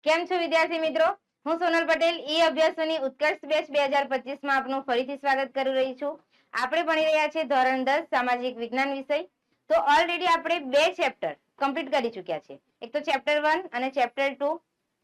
કેમ છો વિદ્યાર્થી મિત્રો? હું સોનલ પટેલ ઈ અભ્યાસોની ઉત્કર્ષ બેચ 2025 માં આપનું ફરીથી સ્વાગત કરી રહી છું. આપણે ભણી રહ્યા છીએ ધોરણ 10 સામાજિક વિજ્ઞાન વિષય. તો ઓલરેડી આપણે બે ચેપ્ટર કમ્પ્લીટ કરી ચૂક્યા છે. એક તો ચેપ્ટર 1 અને ચેપ્ટર 2,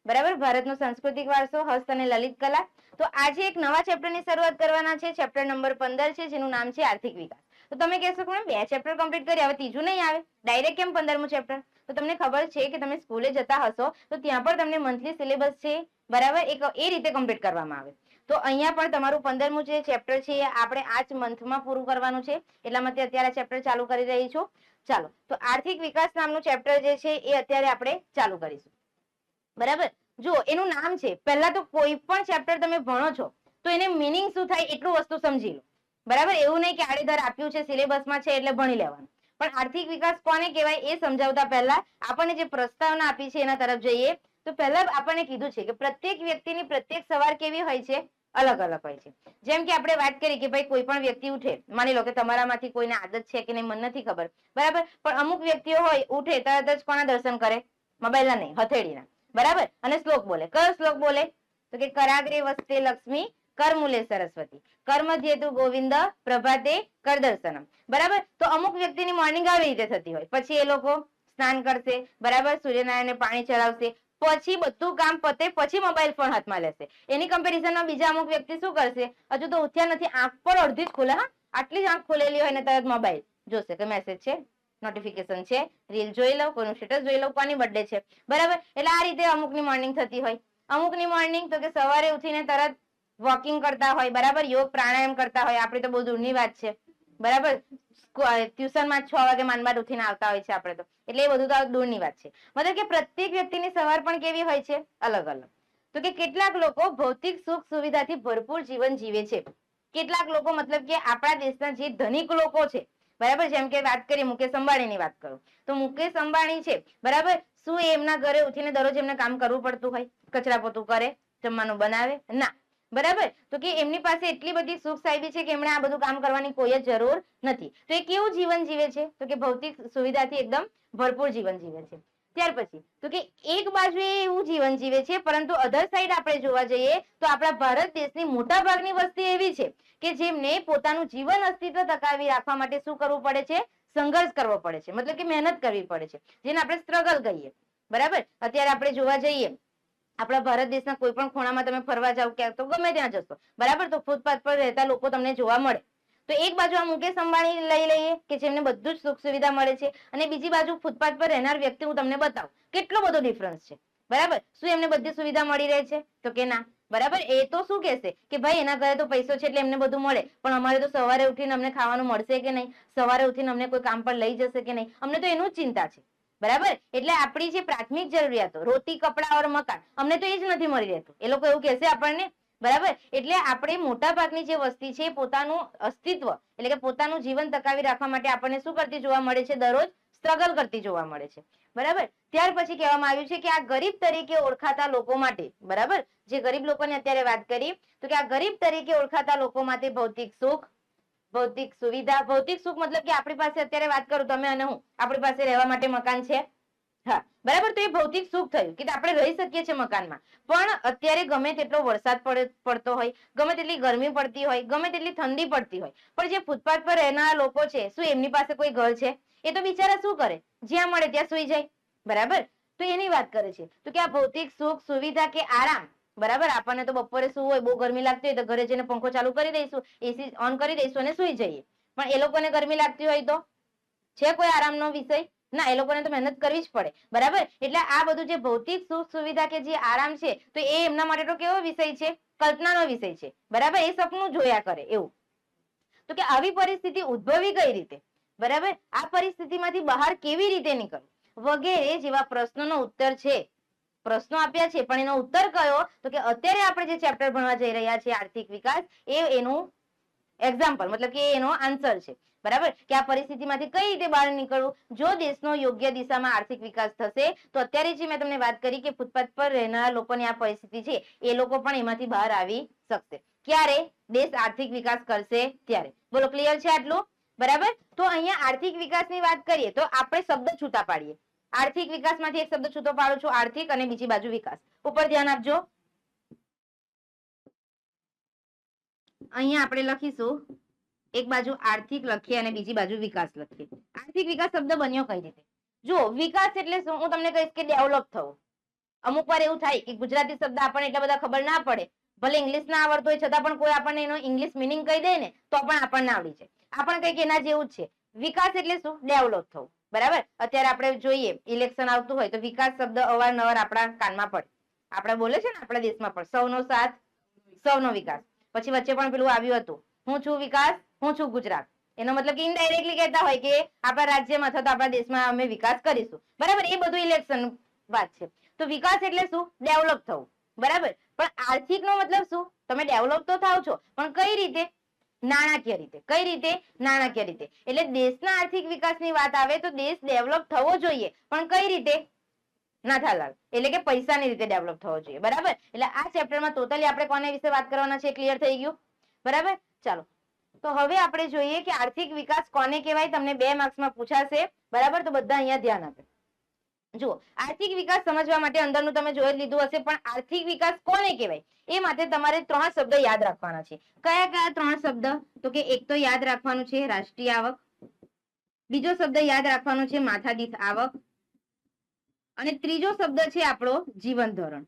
બરાબર, ભારતનો સાંસ્કૃતિક વારસો, હસ્ત અને લલિત કલા. તો આજે એક નવા ચેપ્ટરની શરૂઆત કરવાના છે. ચેપ્ટર નંબર 15 છે, જેનું નામ છે આર્થિક વિકાસ. તો તમે કહેશો કે બે ચેપ્ટર કમ્પ્લીટ કરી, હવે ત્રીજું નહીં આવે, ડાયરેક્ટ કેમ 15મું ચેપ્ટર? તો તમને ખબર છે કે તમે સ્કૂલે જતા હશો તો ત્યાં પણ તમને મંથલી સિલેબસ છે, બરાબર, એ રીતે કમ્પ્લીટ કરવામાં આવે. તો અહીંયા પણ તમારું 15મું જે ચેપ્ટર છે એ આપણે આ જ મંથમાં પૂરું કરવાનું છે. એટલા માટે અત્યારે ચેપ્ટર ચાલુ કરી રહી છું. ચાલો, તો આર્થિક વિકાસ નામનું ચેપ્ટર જે છે એ અત્યારે આપણે ચાલુ કરીશું. બરાબર, જો એનું નામ છે, પહેલા તો કોઈ પણ ચેપ્ટર તમે ભણો છો તો એને મિનિંગ શું થાય એટલું વસ્તુ સમજી લો. બરાબર, એવું નહીં કે આડેધડ આપ્યું છે સિલેબસમાં છે એટલે ભણી લેવાનું. પણ આર્થિક વિકાસ કોને કહેવાય એ સમજાવતા પહેલા આપણને જે પ્રસ્તાવના આપી છે એના તરફ જઈએ. તો પહેલા આપણને કીધું છે કે પ્રત્યેક વ્યક્તિની પ્રત્યેક સવાર કેવી હોય છે? અલગ અલગ હોય છે. જેમ કે આપણે વાત કરી કે ભાઈ કોઈ પણ વ્યક્તિ ઉઠે, માની લો કે તમારામાંથી કોઈને આદત છે કે નહીં મને નથી ખબર, બરાબર, પણ અમુક વ્યક્તિઓ હોય ઉઠે તરત જ કોના દર્શન કરે? મોબાઈલના નહીં, હથેળીના, બરાબર, અને શ્લોક બોલે. કયો શ્લોક બોલે? તો કે કરાગ્રે વસ્તે લક્ષ્મી કરમૂલે સરસ્વતી કર્મધ્યેતુ ગોવિંદ પ્રભાતે કરદર્શનમ. બરાબર, તો અમુક વ્યક્તિની મોર્નિંગ આવી રીતે થતી હોય, પછી એ લોકો સ્નાન કરશે, બરાબર, સૂર્યનારાયણને પાણી ચડાવશે, પછી બધું કામ પતે પછી મોબાઈલ ફોન હાથમાં લેશે. એની કમ્પેરિઝનમાં બીજા અમુક વ્યક્તિ શું કરશે? હજુ તો ઉઠ્યા નથી, આંખ પર અડધી જ ખોલે, હા, આટલી જ આંખ ખોલેલી હોય ને તરત મોબાઈલ જોશે કે મેસેજ છે, નોટિફિકેશન છે, રીલ જોઈ લઉં, કોઈનું સ્ટેટસ જોઈ લઉં, કોની બર્થડે છે, બરાબર. એટલે આ રીતે અમુકની મોર્નિંગ થતી હોય. અમુકની મોર્નિંગ તો કે સવારે ઉઠીને તરત વોકિંગ કરતા હોય, બરાબર, યોગ પ્રાણાયામ કરતા હોય. આપણી તો બહુ દૂરની વાત છે, બરાબર, ટ્યુશનમાં 6 વાગે માંડમાં ઉઠીને આવતા હોય છે આપણે તો, એટલે એ બધું તો દૂરની વાત છે. મતલબ કે પ્રત્યેક વ્યક્તિની સવાર પણ કેવી હોય છે? અલગ અલગ. તો કે કેટલાક લોકો ભૌતિક સુખ સુવિધાથી ભરપૂર જીવન જીવે છે. કેટલાક લોકો મતલબ કે આપણા દેશના જે ધનિક લોકો છે, બરાબર, જેમ કે વાત કરીએ મુકેશ અંબાણીની વાત કરું તો મુકેશ અંબાણી છે, બરાબર, શું એમના ઘરે ઉઠીને દરરોજ એમને કામ કરવું પડતું હોય? કચરા પોતું કરે, જમવાનું બનાવે? ના, બરાબર. તો કે એમની પાસે એટલી બધી સુખ સાહેબી છે કે એમણે આ બધું કામ કરવાની કોઈ જ જરૂર નથી. તો એ કેવું જીવન જીવે છે? તો કે ભૌતિક સુવિધાથી એકદમ ભરપૂર જીવન જીવે છે. ત્યાર પછી તો કે એક બાજુ એવું જીવન જીવે છે, પરંતુ અધર સાઈડ આપણે જોવા જઈએ તો આપણા ભારત દેશની મોટા ભાગની વસ્તી એવી છે કે જેમને પોતાનું જીવન અસ્તિત્વ ટકાવી રાખવા માટે શું કરવું પડે છે? સંઘર્ષ કરવો પડે છે, મતલબ કે મહેનત કરવી પડે છે, જેને આપણે સ્ટ્રગલ કહીએ. બરાબર, અત્યારે આપણે જોવા જઈએ આપણા ભારત દેશના કોઈ પણ ખૂણામાં તમે ફરવા જાવ ક્યાંક તો ગમે ત્યાં જશો, બરાબર, તો ફૂટપાથ પર રહેતા લોકો તમને જોવા મળે. તો એક બાજુ આ મુકેશ અંબાણી લઈ લઈએ કે જેમને બધું જ સુખ સુવિધા મળે છે, અને બીજી બાજુ ફૂટપાથ પર રહેનાર વ્યક્તિ હું તમને બતાવું કેટલો બધો ડિફરન્સ છે. બરાબર, શું એમને બધી સુવિધા મળી રહે છે? તો કે ના. બરાબર, એ તો શું કહેશે કે ભાઈ એના ઘરે તો પૈસો છે એટલે એમને બધું મળે, પણ અમારે તો સવારે ઉઠીને અમને ખાવાનું મળશે કે નહીં, સવારે ઉઠીને અમને કોઈ કામ પર લઈ જશે કે નહીં, અમને તો એનું જ ચિંતા છે. બરાબર, એટલે આપણી જે પ્રાથમિક જરૂરિયાતો રોટી કપડા ઓર મકાન, અમને તો એ જ નથી મળી રહેતું. એ લોકો એવું કહેશે આપણને? બરાબર, એટલે આપણે મોટા ભાગની જે વસ્તી છે પોતાનું અસ્તિત્વ એટલે કે પોતાનું જીવન ટકાવી રાખવા માટે આપણને શું કરતી જોવા મળે છે? દરરોજ સ્ટ્રગલ કરતી જોવા મળે છે. બરાબર, ત્યાર પછી કહેવામાં આવ્યું છે કે આ ગરીબ તરીકે ઓળખાતા લોકો માટે, બરાબર, જે ગરીબ લોકોની અત્યારે વાત કરી તો કે આ ગરીબ તરીકે ઓળખાતા લોકો માટે ભૌતિક સુખ, ભૌતિક સુવિધા, ભૌતિક સુખ મતલબ કે આપણી પાસે અત્યારે વાત કરું તમે અને હું, આપણી પાસે રહેવા માટે મકાન છે, હા, બરાબર, તો એ ભૌતિક સુખ થયું કે આપણે રહી શકીએ છીએ મકાનમાં. પણ અત્યારે ગમે તેટલો વરસાદ પડતો હોય, ગમે તેટલી ગરમી પડતી હોય, ગમે તેટલી ઠંડી પડતી હોય, પણ જે ફૂટપાથ પર રહેનારા લોકો છે શું એમની પાસે કોઈ ઘર છે? એ તો બિચારા શું કરે? જ્યાં મળે ત્યાં સુઈ જાય. બરાબર, તો એની વાત કરે છે. તો કે આ ભૌતિક સુખ સુવિધા કે આરામ, બરાબર, આપણને તો બપોરે શું હોય, બહુ ગરમી લાગતી હોય તો ઘરે જઈને પંખો ચાલુ કરી દઈશું, એસી ઓન કરી દઈશું અને સુઈ જઈએ. પણ એ લોકોને ગરમી લાગતી હોય તો છે કોઈ આરામનો વિષય? ના, એ લોકોને તો મહેનત કરવી જ પડે. બરાબર, એટલે આ બધું જે ભૌતિક સુખ સુવિધા કે જે આરામ છે તો એ એમના માટે તો કેવો વિષય છે? કલ્પનાનો વિષય છે. બરાબર, એ સપનું જોયા કરે એવું. તો કે આવી પરિસ્થિતિ ઉદ્ભવી કઈ રીતે? બરાબર, આ પરિસ્થિતિમાંથી બહાર કેવી રીતે નીકળવું વગેરે જેવા પ્રશ્નોનો ઉત્તર છે. પ્રશ્નો આપ્યા છે પણ એનો ઉત્તર કયો? તો કે અત્યારે આપણે જે ચેપ્ટર ભણવા જઈ રહ્યા છીએ આર્થિક વિકાસ, એ એનું એક્ઝામ્પલ મતલબ કે એનો આન્સર છે. બરાબર, કે આ પરિસ્થિતિમાંથી કઈ રીતે બહાર નીકળવું? જો દેશનો યોગ્ય દિશામાં આર્થિક વિકાસ થશે તો અત્યારે જે મેં તમને વાત કરી કે ફૂટપાથ પર રહેનારા લોકોની આ પરિસ્થિતિ છે એ લોકો પણ એમાંથી બહાર આવી શકશે. ક્યારે? દેશ આર્થિક વિકાસ કરશે ત્યારે. બોલો, ક્લિયર છે આટલું? બરાબર, તો અહીંયા આર્થિક વિકાસની વાત કરીએ તો આપણે શબ્દ છૂટા પાડીએ. આર્થિક વિકાસમાંથી એક શબ્દ છૂટો પાડું છું, આર્થિક, અને બીજી બાજુ વિકાસ. ઉપર ધ્યાન આપજો. અહીંયા આપણે લખીશું, એક બાજુ આર્થિક લખીએ અને બીજી બાજુ વિકાસ લખીએ. આર્થિક વિકાસ શબ્દ બન્યો કઈ રીતે? જો વિકાસ એટલે શું, હું તમને કહીશ કે ડેવલપ થવું. અમુક વાર એવું થાય કે ગુજરાતી શબ્દ આપણને એટલા બધા ખબર ના પડે, ભલે ઇંગ્લિશ ના આવડતો હોય છતાં પણ કોઈ આપણને એનો ઇંગ્લિશ મિનિંગ કહી દે ને તો પણ આપણને આવડી જાય. આપણને કઈ એના જેવું જ છે. વિકાસ એટલે શું? ડેવલપ થવું. બરાબર. અત્યારે આપણે જોઈએ ઇલેક્શન આવતું હોય તો વિકાસ શબ્દ અવારનવાર આપણા કાનમાં પડે. આપણે બોલે છે ને આપણા દેશમાં પણ સૌનો સાથ સૌનો વિકાસ. પછી વચ્ચે પણ પેલું આવ્યું હતું, હું છું વિકાસ હું છું ગુજરાત. એનો મતલબ કે ઇનડાયરેક્ટલી કહેતા હોય કે આપણા રાજ્યમાં અથવા તો આપણા દેશમાં અમે વિકાસ કરીશું. બરાબર. એ બધું ઇલેક્શન વાત છે. તો વિકાસ એટલે શું? ડેવલપ થવું. બરાબર. પણ આર્થિક નો મતલબ શું? તમે ડેવલપ તો થાવ છો પણ કઈ રીતે? નાણાકીય રીતે. કઈ રીતે? નાણાકીય રીતે. એટલે દેશના આર્થિક વિકાસની વાત આવે તો દેશ ડેવલપ થવો જોઈએ પણ કઈ રીતે? નાથાલાલ, એટલે કે પૈસાની રીતે ડેવલપ થવો જોઈએ. બરાબર. એટલે આ ચેપ્ટરમાં ટોટલી આપણે કોને વિશે વાત કરવાના છે? ક્લિયર થઈ ગયું? બરાબર. ચાલો તો હવે આપણે જોઈએ કે આર્થિક વિકાસ કોને કહેવાય. તમને 2 માર્ક્સમાં પૂછાશે. બરાબર. તો બધા અહીંયા ધ્યાન આપે. જુઓ, આર્થિક વિકાસ સમજવા માટે અંદરનું તમે જોઈ લીધું હશે, પણ આર્થિક વિકાસ કોને કહેવાય એ માટે તમારે 3 શબ્દ યાદ રાખવાના છે. કયા કયા 3 શબ્દ? તો કે એક તો યાદ રાખવાનું છે રાષ્ટ્રીય આવક, બીજો શબ્દ યાદ રાખવાનો છે માથાદીઠ આવક, અને ત્રીજો શબ્દ છે આપણો જીવન ધોરણ.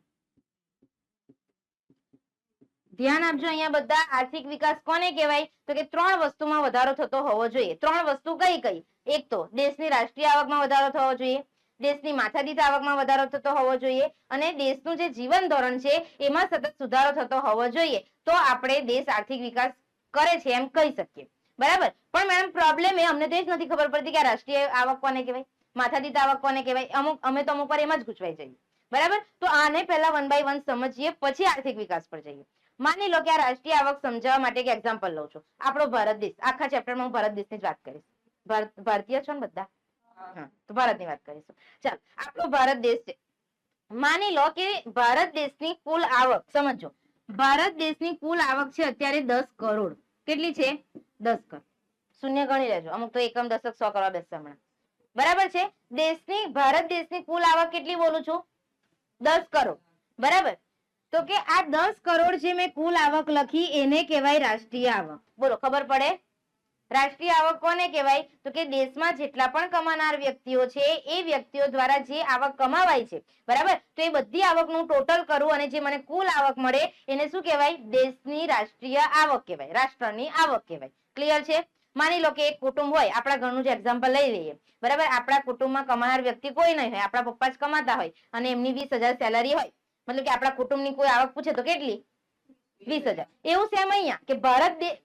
ધ્યાન આપજો અહીંયા બધા. આર્થિક વિકાસ કોને કહેવાય? તો કે 3 વસ્તુમાં વધારો થતો હોવો જોઈએ. 3 વસ્તુ કઈ કઈ? એક તો દેશની રાષ્ટ્રીય આવકમાં વધારો થવો જોઈએ, દેશની માથાદીઠ આવકમાં વધારો થતો હોવો જોઈએ, અને દેશનું જે જીવન ધોરણ છે એમાં સતત સુધારો થતો હોવો જોઈએ. તો આપણે દેશ આર્થિક વિકાસ કરે છે એમ કહી શકીએ. બરાબર. પણ મેડમ પ્રોબ્લેમ એ અમને તો એ જ નથી ખબર પડતી કે રાષ્ટ્રીય આવક કોને કહેવાય, માથાદીઠ આવક કોને કહેવાય. અમે તો અમુક વાર એમાં જ ગૂંચવાઈ જઈએ. બરાબર. તો આને પહેલા 1 બાય 1 સમજીએ, પછી આર્થિક વિકાસ પર જઈએ. માની લો કે આ રાષ્ટ્રીય આવક સમજાવવા માટે એક એક્ઝામ્પલ લઉં છું. આપણો ભારત દેશ. આખા ચેપ્ટરમાં હું ભારત દેશની જ વાત કરીશ. ભારતીય છો ને બધા? હા, તો ભારતની વાત કરીશું. ચાલો, આપણો ભારત દેશ છે. માની લો કે ભારત દેશની કુલ આવક સમજો. ભારત દેશની કુલ આવક છે અત્યારે 10 કરોડ. કેટલી છે? 10 કરોડ. શૂન્ય ગણી લેજો, અમુક તો એકમ દશક 100 કરવા બેસશે હમણાં. બરાબર છે. ભારત દેશની કુલ આવક કેટલી બોલું છું? 10 કરોડ. બરાબર. તો કે આ 10 કરોડ જે મેં કુલ આવક લખી એને કહેવાય રાષ્ટ્રીય આવક. બોલો, ખબર પડે? રાષ્ટ્રીય આવક કોને કહેવાય? તો કે દેશમાં જેટલા પણ કમાનાર વ્યક્તિઓ છે એ વ્યક્તિઓ દ્વારા જે આવક કમાવાય છે, બરાબર, તો એ બધી આવકનું ટોટલ કરું અને જે મને કુલ આવક મળે એને શું કહેવાય? દેશની રાષ્ટ્રીય આવક કહેવાય, રાષ્ટ્રની આવક કહેવાય. ક્લિયર છે? માની લો કે એક કુટુંબ હોય, આપણા ઘરનું જ એક્ઝામ્પલ લઈ લઈએ. બરાબર. આપણા કુટુંબમાં કમાનાર વ્યક્તિ કોઈ નહીં હોય, આપણા પપ્પા જ કમાતા હોય અને એમની 20,000 સેલરી હોય. મતલબ કે આપણા કુટુંબની કોઈ આવક પૂછે તો કેટલી? 20,000. એવું સેમ અહીંયા કે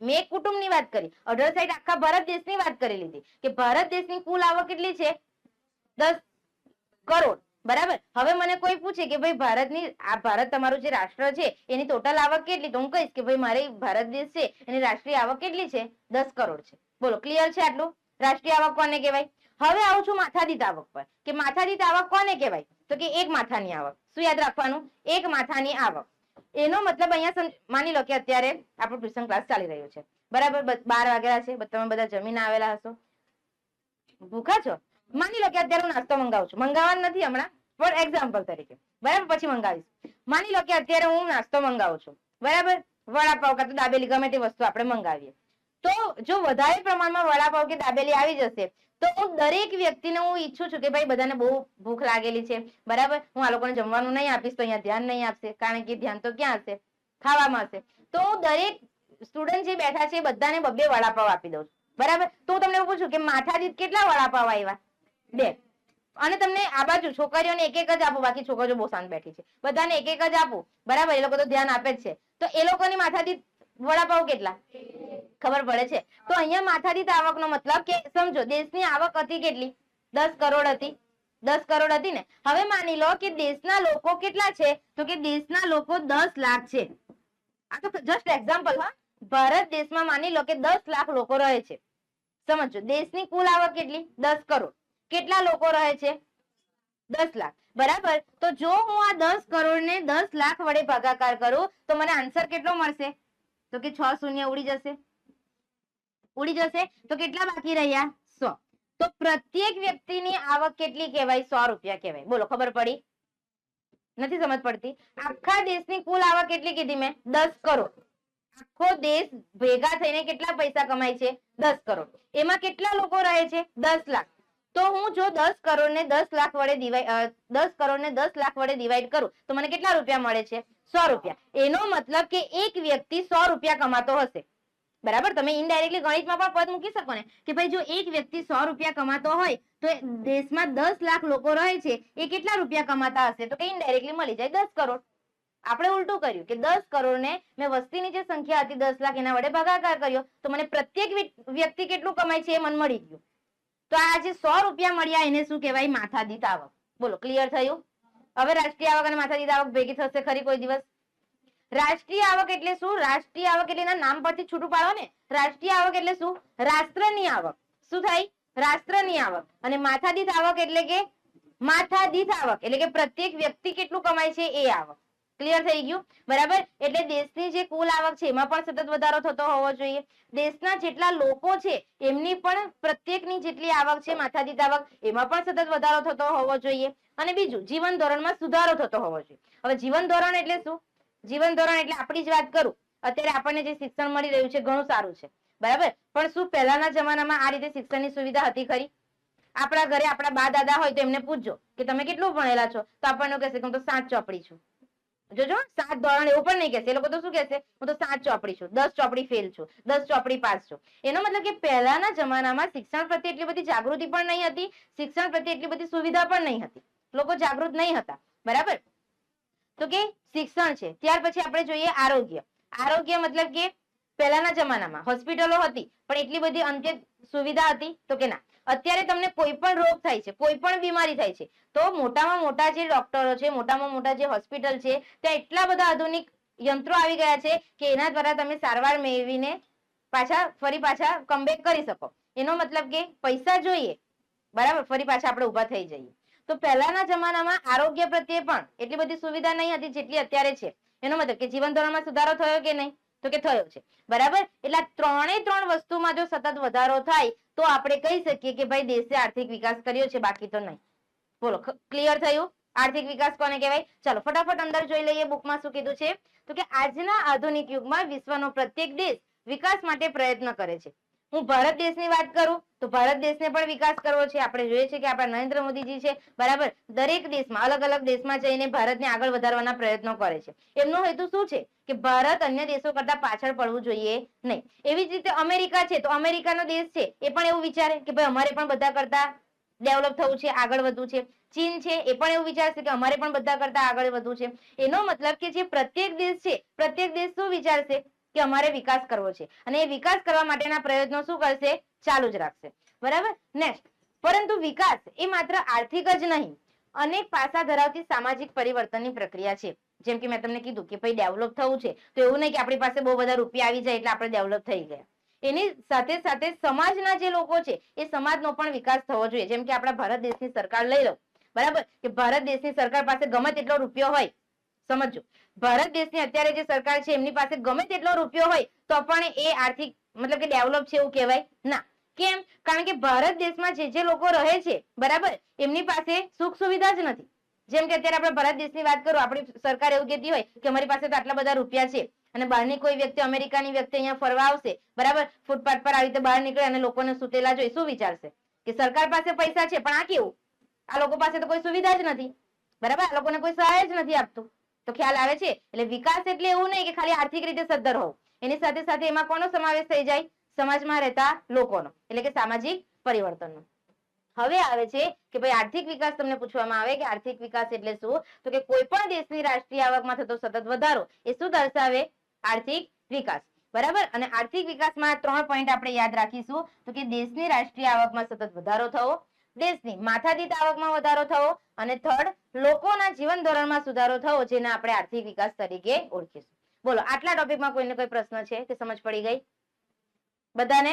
મેં એક કુટુંબની વાત કરી, અઢળ સાઈડ આખા ભારત દેશની વાત કરી લીધી કે ભારત દેશની કુલ આવક કેટલી છે? 10 કરોડ. બરાબર. હવે મને કોઈ પૂછે કે ભાઈ ભારત તમારું જે રાષ્ટ્ર છે એની ટોટલ આવક કેટલી? તો હું કહીશ કે ભાઈ મારે ભારત દેશ છે એની રાષ્ટ્રીય આવક કેટલી છે? 10 કરોડ છે. બોલો, ક્લિયર છે આટલું? રાષ્ટ્રીય આવક કોને કહેવાય? હવે આવું છું માથાદીઠ આવક પર કે માથાદીઠ આવક કોને કહેવાય? તો કે એક માથાની આવક. શું યાદ રાખવાનું? એક માથાની આવક. એનો મતલબ અહીંયા માની લો કે અત્યારે આપણો ટ્યુશન ક્લાસ ચાલી રહ્યો છે. બરાબર. 12 વાગ્યા છે. તમે બધા જમીને આવેલા હશો. ભૂખા છો? માની લો કે અત્યારે હું નાસ્તો મંગાવું છું. મંગાવવાનું નથી હમણાં, પણ એક્ઝામ્પલ તરીકે. બરાબર. પછી મંગાવીશ. માની લો કે અત્યારે હું નાસ્તો મંગાવું છું. બરાબર. વડાપાવ કાં તો દાબેલી ગમે તે વસ્તુ આપણે મંગાવીએ. તો જો વધારે પ્રમાણમાં વડાપાવ કે દાબેલી આવી જશે તો હું દરેક વ્યક્તિને હું ઈચ્છું છું કે ભાઈ બધાને બહુ ભૂખ લાગેલી છે. બરાબર. હું આ લોકોને જમવાનું નહીં આપીશ તો અહીંયા ધ્યાન નહીં આપશે, કારણ કે ધ્યાન તો ક્યાં હશે? ખાવામાં હશે. તો દરેક સ્ટુડન્ટ જે બેઠા છે બધાને 2 વડાપાવ આપી દઉં છું. બરાબર. તો હું તમને એવું પૂછું કે માથાદીઠ કેટલા વડાપાવ આવ્યા? 2. અને તમને આ બાજુ છોકરીઓને એક જ આપો, બાકી છોકરીઓ બહુ શાંત બેઠી છે, બધાને એક જ આપું. બરાબર. એ લોકો તો ધ્યાન આપે જ છે. તો એ લોકોની માથાદીઠ વડાપાવ કેટલા? ખબર પડે છે? તો અહીંયા માથાદીઠ આવકનો મતલબ કે સમજો દેશની આવક હતી કેટલી? 10 કરોડ હતી. 10 કરોડ હતી ને. હવે માની લો કે દેશના લોકો કેટલા છે? તો કે દેશના લોકો 10 લાખ છે. આ તો જસ્ટ એક્ઝામ્પલ. હા, ભારત દેશમાં માની લો કે 10 લાખ લોકો રહે છે. સમજો, દેશની કુલ આવક કેટલી? 10 કરોડ. કેટલા લોકો રહે છે? 10 લાખ. બરાબર. તો જો હું આ 10 કરોડ ને 10 લાખ વડે ભાગાકાર કરું તો મને આન્સર કેટલો મળશે? તો કે 6 શૂન્ય ઉડી જશે. ઉડી જશે. તો કેટલા બાકી રહ્યા? 100. તો પ્રત્યેક વ્યક્તિની આવક કેટલી કહેવાય? 100 રૂપિયા કહેવાય. બોલો, ખબર પડી? નથી સમજ પડતી? આખા દેશની કુલ આવક કેટલી કીધી મેં? 10 કરોડ. આખો દેશ ભેગા થઈને કેટલા પૈસા કમાય છે? 10 કરોડ. એમાં કેટલા લોકો રહે છે? 10 લાખ. તો હું જો 10 કરોડ ને 10 લાખ વડે ડિવાઈડ કરું તો મને કેટલા રૂપિયા મળે છે? 100 રૂપિયા. એનો મતલબ કે એક વ્યક્તિ 100 રૂપિયા કમાતો હશે. બરાબર? તમે ઇનડાયરેક્ટલી ગણિતમાં પણ પદ મૂકી શકો ને કે ભાઈ જો એક વ્યક્તિ 100 રૂપિયા કમાતો હોય તો દેશમાં 10 લાખ લોકો રહે છે, એ કેટલા રૂપિયા કમાતા હશે? તો કે ઇનડાયરેક્ટલી મળી જાય 10 કરોડ. આપણે ઉલટું કર્યું કે 10 કરોડ ને મેં વસ્તીની જે સંખ્યા હતી 10 લાખ એના વડે ભાગાકાર કર્યો તો મને પ્રત્યેક વ્યક્તિ કેટલું કમાય છે એ મને મળી ગયું. તો આ જે 100 રૂપિયા મળ્યા એને શું કહેવાય? માથાદીઠ આવક. બોલો, ક્લિયર થયું? હવે રાષ્ટ્રીય આવક અને માથાદીઠ આવક ભેગી થશે ખરી કોઈ દિવસ? રાષ્ટ્રીય આવક એટલે શું? રાષ્ટ્રીય આવક એટલે એના નામ પરથી છૂટું પાડો ને. રાષ્ટ્રીય આવક એટલે શું? રાષ્ટ્રની આવક. શું થાય? રાષ્ટ્રની આવક. અને માથાદીઠ આવક એટલે કે માથાદીઠ આવક એટલે કે પ્રત્યેક વ્યક્તિ કેટલું કમાય છે એ આવક. ક્લિયર થઈ ગયું? બરાબર? એટલે દેશની જે કુલ આવક છે એમાં પણ સતત વધારો થતો હોવો જોઈએ. દેશના જેટલા લોકો છે એમની પણ પ્રત્યેકની જેટલી આવક છે માથાદીઠ આવક એમાં પણ સતત વધારો થતો હોવો જોઈએ. અને બીજું, જીવન ધોરણમાં સુધારો થતો હોવો જોઈએ. હવે જીવન ધોરણ એટલે શું? જીવન ધોરણ એટલે આપણી જ વાત કરું, અત્યારે આપણને જે શિક્ષણ મળી રહ્યું છે ઘણું સારું છે. બરાબર? પણ શું પહેલાના જમાનામાં આ રીતે શિક્ષણની સુવિધા હતી ખરી? આપણા ઘરે આપણા બા દાદા હોય તો એમને પૂછજો કે તમે કેટલું ભણેલા છો, તો આપણને કહેશે કે હું તો 7 ચોપડી છું. જોજો, 7 ધોરણ એવું પણ નહીં કહેશે. એ લોકો તો શું કહેશે? હું તો 7 ચોપડી છું, 10 ચોપડી ફેલ છું, 10 ચોપડી પાસ છું. એનો મતલબ કે પહેલાના જમાનામાં શિક્ષણ પ્રત્યે એટલી બધી જાગૃતિ પણ નહીં હતી, શિક્ષણ પ્રત્યે એટલી બધી સુવિધા પણ નહીં હતી, લોકો જાગૃત નહીં હતા. બરાબર? તો કે શિક્ષણ છે. ત્યાર પછી આપણે જોઈએ આરોગ્ય. આરોગ્ય મતલબ કે પહેલાના જમાનામાં હોસ્પિટલો હતી પણ એટલી બધી અંત્ય સુવિધા હતી? તો કે ના. અત્યારે તમને કોઈ પણ રોગ થાય છે, કોઈ પણ બીમારી થાય છે તો મોટામાં મોટા જે ડોક્ટરો છે, મોટામાં મોટા જે હોસ્પિટલ છે ત્યાં એટલા બધા આધુનિક યંત્રો આવી ગયા છે કે એના દ્વારા તમે સારવાર મેળવીને ફરી પાછા કમબેક કરી શકો. એનો મતલબ કે પૈસા જોઈએ, બરાબર, ફરી પાછા આપણે ઉભા થઈ જઈએ. તો પહેલાના જમાનામાં આરોગ્ય પ્રત્યે પણ એટલી બધી સુવિધા નહીં હતી જેટલી અત્યારે છે. એનો મતલબ કે જીવન ધોરણમાં સુધારો થયો કે નહીં? તો કે થયો છે. બરાબર? એટલે ત્રણ વસ્તુમાં જો સતત વધારો થાય તો આપણે કહી શકીએ કે ભાઈ દેશે આર્થિક વિકાસ કર્યો છે, બાકી તો નહીં. બોલો, ક્લિયર થયું? આર્થિક વિકાસ કોને કહેવાય? ચાલો ફટાફટ અંદર જોઈ લઈએ બુકમાં શું કીધું છે. તો કે આજના આધુનિક યુગમાં વિશ્વનો પ્રત્યેક દેશ વિકાસ માટે પ્રયત્ન કરે છે. હું ભારત દેશની વાત કરું તો ભારત દેશને પણ વિકાસ કરવો છે. આપણે જોઈએ છે કે આપણા નરેન્દ્ર મોદીજી છે, બરાબર, દરેક દેશમાં અલગ અલગ દેશમાં જઈને ભારતને આગળ વધારવાના પ્રયત્નો કરે છે. એમનો હેતુ શું છે? કે ભારત અન્ય દેશો કરતા પાછળ પડવું જોઈએ નહીં. એવી જ રીતે અમેરિકા છે તો અમેરિકાનો દેશ છે એ પણ એવું વિચારે કે ભાઈ અમારે પણ બધા કરતા ડેવલપ થવું છે, આગળ વધવું છે. ચીન છે એ પણ એવું વિચારશે કે અમારે પણ બધા કરતા આગળ વધવું છે. એનો મતલબ કે જે પ્રત્યેક દેશ છે, પ્રત્યેક દેશ શું વિચારશે? કે અમારે વિકાસ કરવો છે અને એ વિકાસ કરવા માટેના પ્રયત્નો શું કરશે? ચાલુ જ રાખશે. બરાબર? નેક્સ્ટ, પરંતુ વિકાસ એ માત્ર આર્થિક જ નહીં, અનેક પાસા ધરાવતી સામાજિક પરિવર્તનની પ્રક્રિયા છે. જેમ કે મેં તમને કીધું કે ભાઈ ડેવલપ થવું છે તો એવું નહીં કે આપણી પાસે બહુ બધા રૂપિયા આવી જાય એટલે આપણે ડેવલપ થઈ ગયા. એની સાથે સાથે સમાજના જે લોકો છે એ સમાજનો પણ વિકાસ થવો જોઈએ. જેમ કે આપણા ભારત દેશની સરકાર લઈ લો, બરાબર, કે ભારત દેશની સરકાર પાસે ગમે તેટલો રૂપિયો હોય, સમજો, ભારત દેશની અત્યારે જે સરકાર છે એમની પાસે ગમે તેટલો રૂપિયો હોય તો પણ એ આર્થિક મતલબ કે ડેવલપ છે એવું કહેવાય ના. કેમ? કારણ કે ભારત દેશમાં જે લોકો રહે છે, બરાબર, એમની પાસે સુખ સુવિધા જ નથી. જેમ કે અત્યારે આપણે ભારત દેશની વાત કરું, આપણી સરકાર એવું કહેતી હોય કે અમારી પાસે તો આટલા બધા રૂપિયા છે અને બહારની કોઈ વ્યક્તિ, અમેરિકાની વ્યક્તિ અહીંયા ફરવા આવશે, બરાબર, ફૂટપાથ પર આવી રીતે બહાર નીકળે અને લોકોને સુતેલા જોઈ શું વિચારશે? કે સરકાર પાસે પૈસા છે પણ આ કેવું? આ લોકો પાસે તો કોઈ સુવિધા જ નથી, બરાબર, આ લોકોને કોઈ સહાય જ નથી આપતું. તો ખ્યાલ આવે છે? એટલે વિકાસ એટલે એવું નહીં કે ખાલી આર્થિક રીતે સદ્ધર હોવું, એની સાથે સાથે એમાં કોનો સમાવેશ થઈ જાય? સમાજમાં રહેતા લોકોનો, એટલે કે સામાજિક પરિવર્તનનો. હવે આવે છે કે ભાઈ આર્થિક વિકાસ તમને પૂછવામાં આવે કે આર્થિક વિકાસ એટલે શું? તો કે કોઈ પણ દેશની રાષ્ટ્રીય આવકમાં થતો સતત વધારો એ શું દર્શાવે? આર્થિક વિકાસ. બરાબર? અને આર્થિક વિકાસમાં 3 પોઈન્ટ આપણે યાદ રાખીશું. તો કે દેશની રાષ્ટ્રીય આવકમાં સતત વધારો થવો, દેશની માથાદીઠ આવકમાં વધારો થવો અને થર્ડ, લોકોના જીવન ધોરણમાં સુધારો થવો, જેને આપણે આર્થિક વિકાસ તરીકે ઓળખીશું. બોલો, આટલા ટોપિકમાં કોઈને કોઈ પ્રશ્ન છે કે સમજ પડી ગઈ બધાને?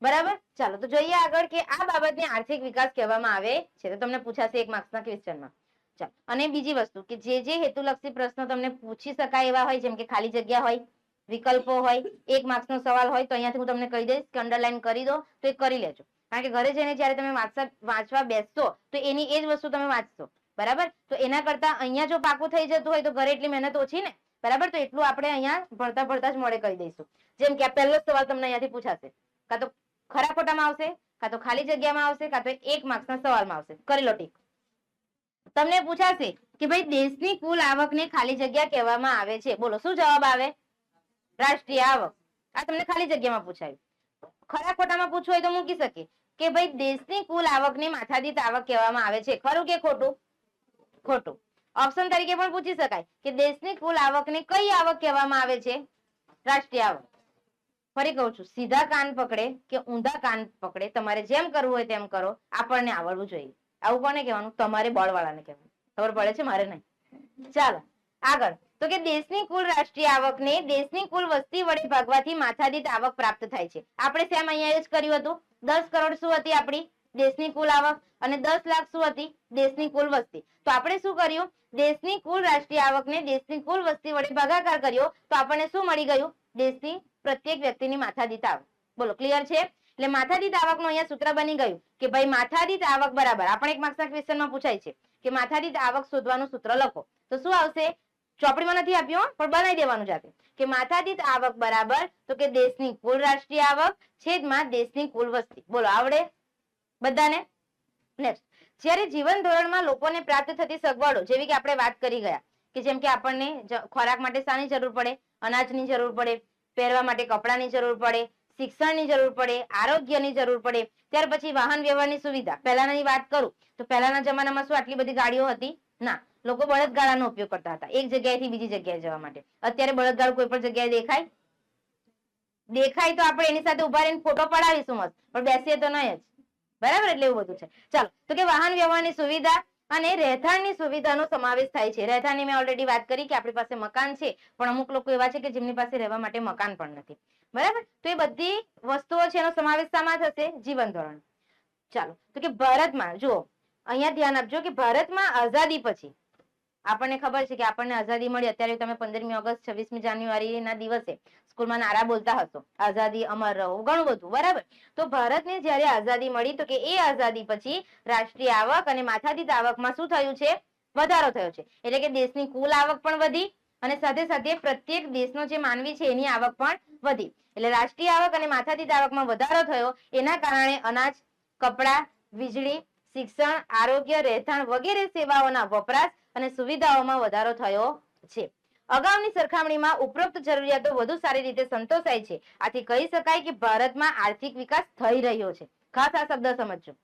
બરાબર? ચાલો તો જોઈએ આગળ કે આ બાબતને આર્થિક વિકાસ કહેવામાં આવે છે. તો તમને પૂછાશે 1 માર્ક્સના ક્વેશ્ચનમાં. ચાલો, અને બીજી વસ્તુ કે જે હેતુલક્ષી પ્રશ્નો તમને પૂછી શકાય એવા હોય, જેમ કે ખાલી જગ્યા હોય, વિકલ્પો હોય, 1 માર્ક્સનો સવાલ હોય, તો અહીંયાથી હું તમને કહી દઈશ કે અંડરલાઈન કરી દો તો એ કરી લેજો. કારણ કે ઘરે જઈને જ્યારે તમે વાંચવા બેસશો તો એની એ જ વસ્તુ તમે વાંચશો, બરાબર. તો એના કરતા અહીંયા જો પાકું થઈ જતું હોય તો ઘરે એટલી મહેનત ઓછી ને, બરાબર. તો એટલું આપણે અહીંયા ભણતા ભણતા જ મોડે કરી દઈશું. જેમ કે આ પહેલો સવાલ તમને અહીંયાથી પૂછાશે, કાં તો ખરા ખોટામાં આવશે, કાં તો ખાલી જગ્યામાં આવશે, કાં તો 1 માર્ક્સના સવાલમાં આવશે. કરી લો ટીક. તમને પૂછાશે કે ભાઈ દેશની કુલ આવકને ખાલી જગ્યા કહેવામાં આવે છે. બોલો શું જવાબ આવે? રાષ્ટ્રીય આવક. આ તમને ખાલી જગ્યામાં પૂછાયું. ખરા ખોટામાં પૂછવું હોય તો મૂકી શકે કે ભાઈ દેશની કુલ આવકને માથાદીઠ આવક કહેવામાં આવે છે. ખરું કે ખોટું? ખોટું. ઓપ્શન તરીકે પણ પૂછી શકાય કે દેશની કુલ આવકને કઈ આવક કહેવામાં આવે છે? રાષ્ટ્રીય આવક. ફરી કહું છું, સીધા કાન પકડે કે ઊંધા કાન પકડે, તમારે જેમ કરવું હોય તેમ કરો, આપણને આવડવું જોઈએ. આવું કોને કહેવાનું? તમારે બળવાળાને કહેવાનું. ખબર પડે છે? મારે નહીં. ચાલો આગળ. તો કે દેશની કુલ રાષ્ટ્રીય આવકને દેશની કુલ વસ્તી વડે ભાગવાથી માથાદીઠ આવક પ્રાપ્ત થાય છે. આપણે સેમ અહીંયા જ કર્યું હતું. 10 કરોડ શું હતી આપણી દેશની કુલ આવક, અને 10 લાખ શું હતી દેશની કુલ વસ્તી. તો આપણે શું કર્યું? દેશની કુલ રાષ્ટ્રીય આવકને દેશની કુલ વસ્તી વડે ભાગાકાર કર્યો તો આપણને શું મળી ગયું? દેશની પ્રત્યેક વ્યક્તિની માથાદીઠ આવક. બોલો ક્લિયર છે? એટલે માથાદીઠ આવકનું અહીંયા સૂત્ર બની ગયું કે ભાઈ માથાદીઠ આવક બરાબર, આપણે 1 માર્ક્સના ક્વેશ્ચનમાં પૂછાય છે કે માથાદીઠ આવક શોધવાનું સૂત્ર લખો. તો શું આવશે? ચોપડીમાં નથી આપ્યું પણ બનાવી દેવાનું જાતે કે માથાદીઠ આવક બરાબર તો કે દેશની કુલ રાષ્ટ્રીય આવક છેદમાં દેશની કુલ વસ્તી. બોલો આવડે બધાને? નેક્સ્ટ. જ્યારે જીવન ધોરણમાં લોકોને પ્રાપ્ત થતી સગવડો જેવી કે આપણે વાત કરી ગયા કે જેમ કે આપણને ખોરાક માટે શાની જરૂર પડે? અનાજની જરૂર પડે, પહેરવા માટે કપડાની જરૂર પડે, શિક્ષણની જરૂર પડે, આરોગ્યની જરૂર પડે. ત્યાર પછી વાહન વ્યવહારની સુવિધા. પહેલાની વાત કરું તો પહેલાના જમાનામાં શું આટલી બધી ગાડીઓ હતી? ના. લોકો બળદગાડાનો ઉપયોગ કરતા હતા એક જગ્યાએથી બીજી જગ્યાએ જવા માટે. અત્યારે બળદગાડું કોઈ પણ જગ્યાએ દેખાય? દેખાય તો આપણે એની સાથે ઉભા રહીને ફોટો પડાવીશું મસ્ત, પણ બેસીએ તો નહીં જ. બરાબર. એટલે એવું બધું છે. ચાલો. તો કે વાહન વ્યવહારની સુવિધા અને રહેઠાણની સુવિધાનો સમાવેશ થાય છે. રહેઠાણની મેં ઓલરેડી વાત કરી કે આપણી પાસે મકાન છે, પણ અમુક લોકો એવા છે કે જેમની પાસે રહેવા માટે મકાન પણ નથી. બરાબર. તો એ બધી વસ્તુઓ છે એનો સમાવેશ શામાં થશે? જીવન ધોરણ. ચાલો. તો કે ભારતમાં જુઓ, અહીંયા ધ્યાન આપજો કે ભારતમાં આઝાદી પછી આપણને ખબર છે કે આપણને આઝાદી મળી. અત્યારે તમે 15મી ઓગસ્ટ 26મી જાન્યુઆરી ના દિવસે સ્કૂલમાં નારા બોલતા હશો, આઝાદી અમર રહો, ઘણું બધું. બરાબર. તો ભારતને જયારે આઝાદી મળી તો કે એ આઝાદી પછી રાષ્ટ્રીય આવક અને માથાદીઠ આવકમાં શું થયું છે? વધારો થયો છે. એટલે કે દેશની કુલ આવક પણ વધી અને સાથે સાથે પ્રત્યેક દેશનો જે માનવી છે એની આવક પણ વધી. એટલે રાષ્ટ્રીય આવક અને માથાદીઠ આવકમાં વધારો થયો. એના કારણે અનાજ, કપડા, વીજળી, શિક્ષણ, આરોગ્ય, રહેઠાણ વગેરે સેવાઓના વપરાશ અને સુવિધાઓમાં વધારો થયો છે. અગાઉની સરખામણીમાં ઉપરોક્ત જરૂરિયાતો વધુ સારી રીતે સંતોષાય છે. આથી કહી શકાય કે ભારતમાં આર્થિક વિકાસ થઈ રહ્યો છે. ખાસ આ શબ્દ સમજજો.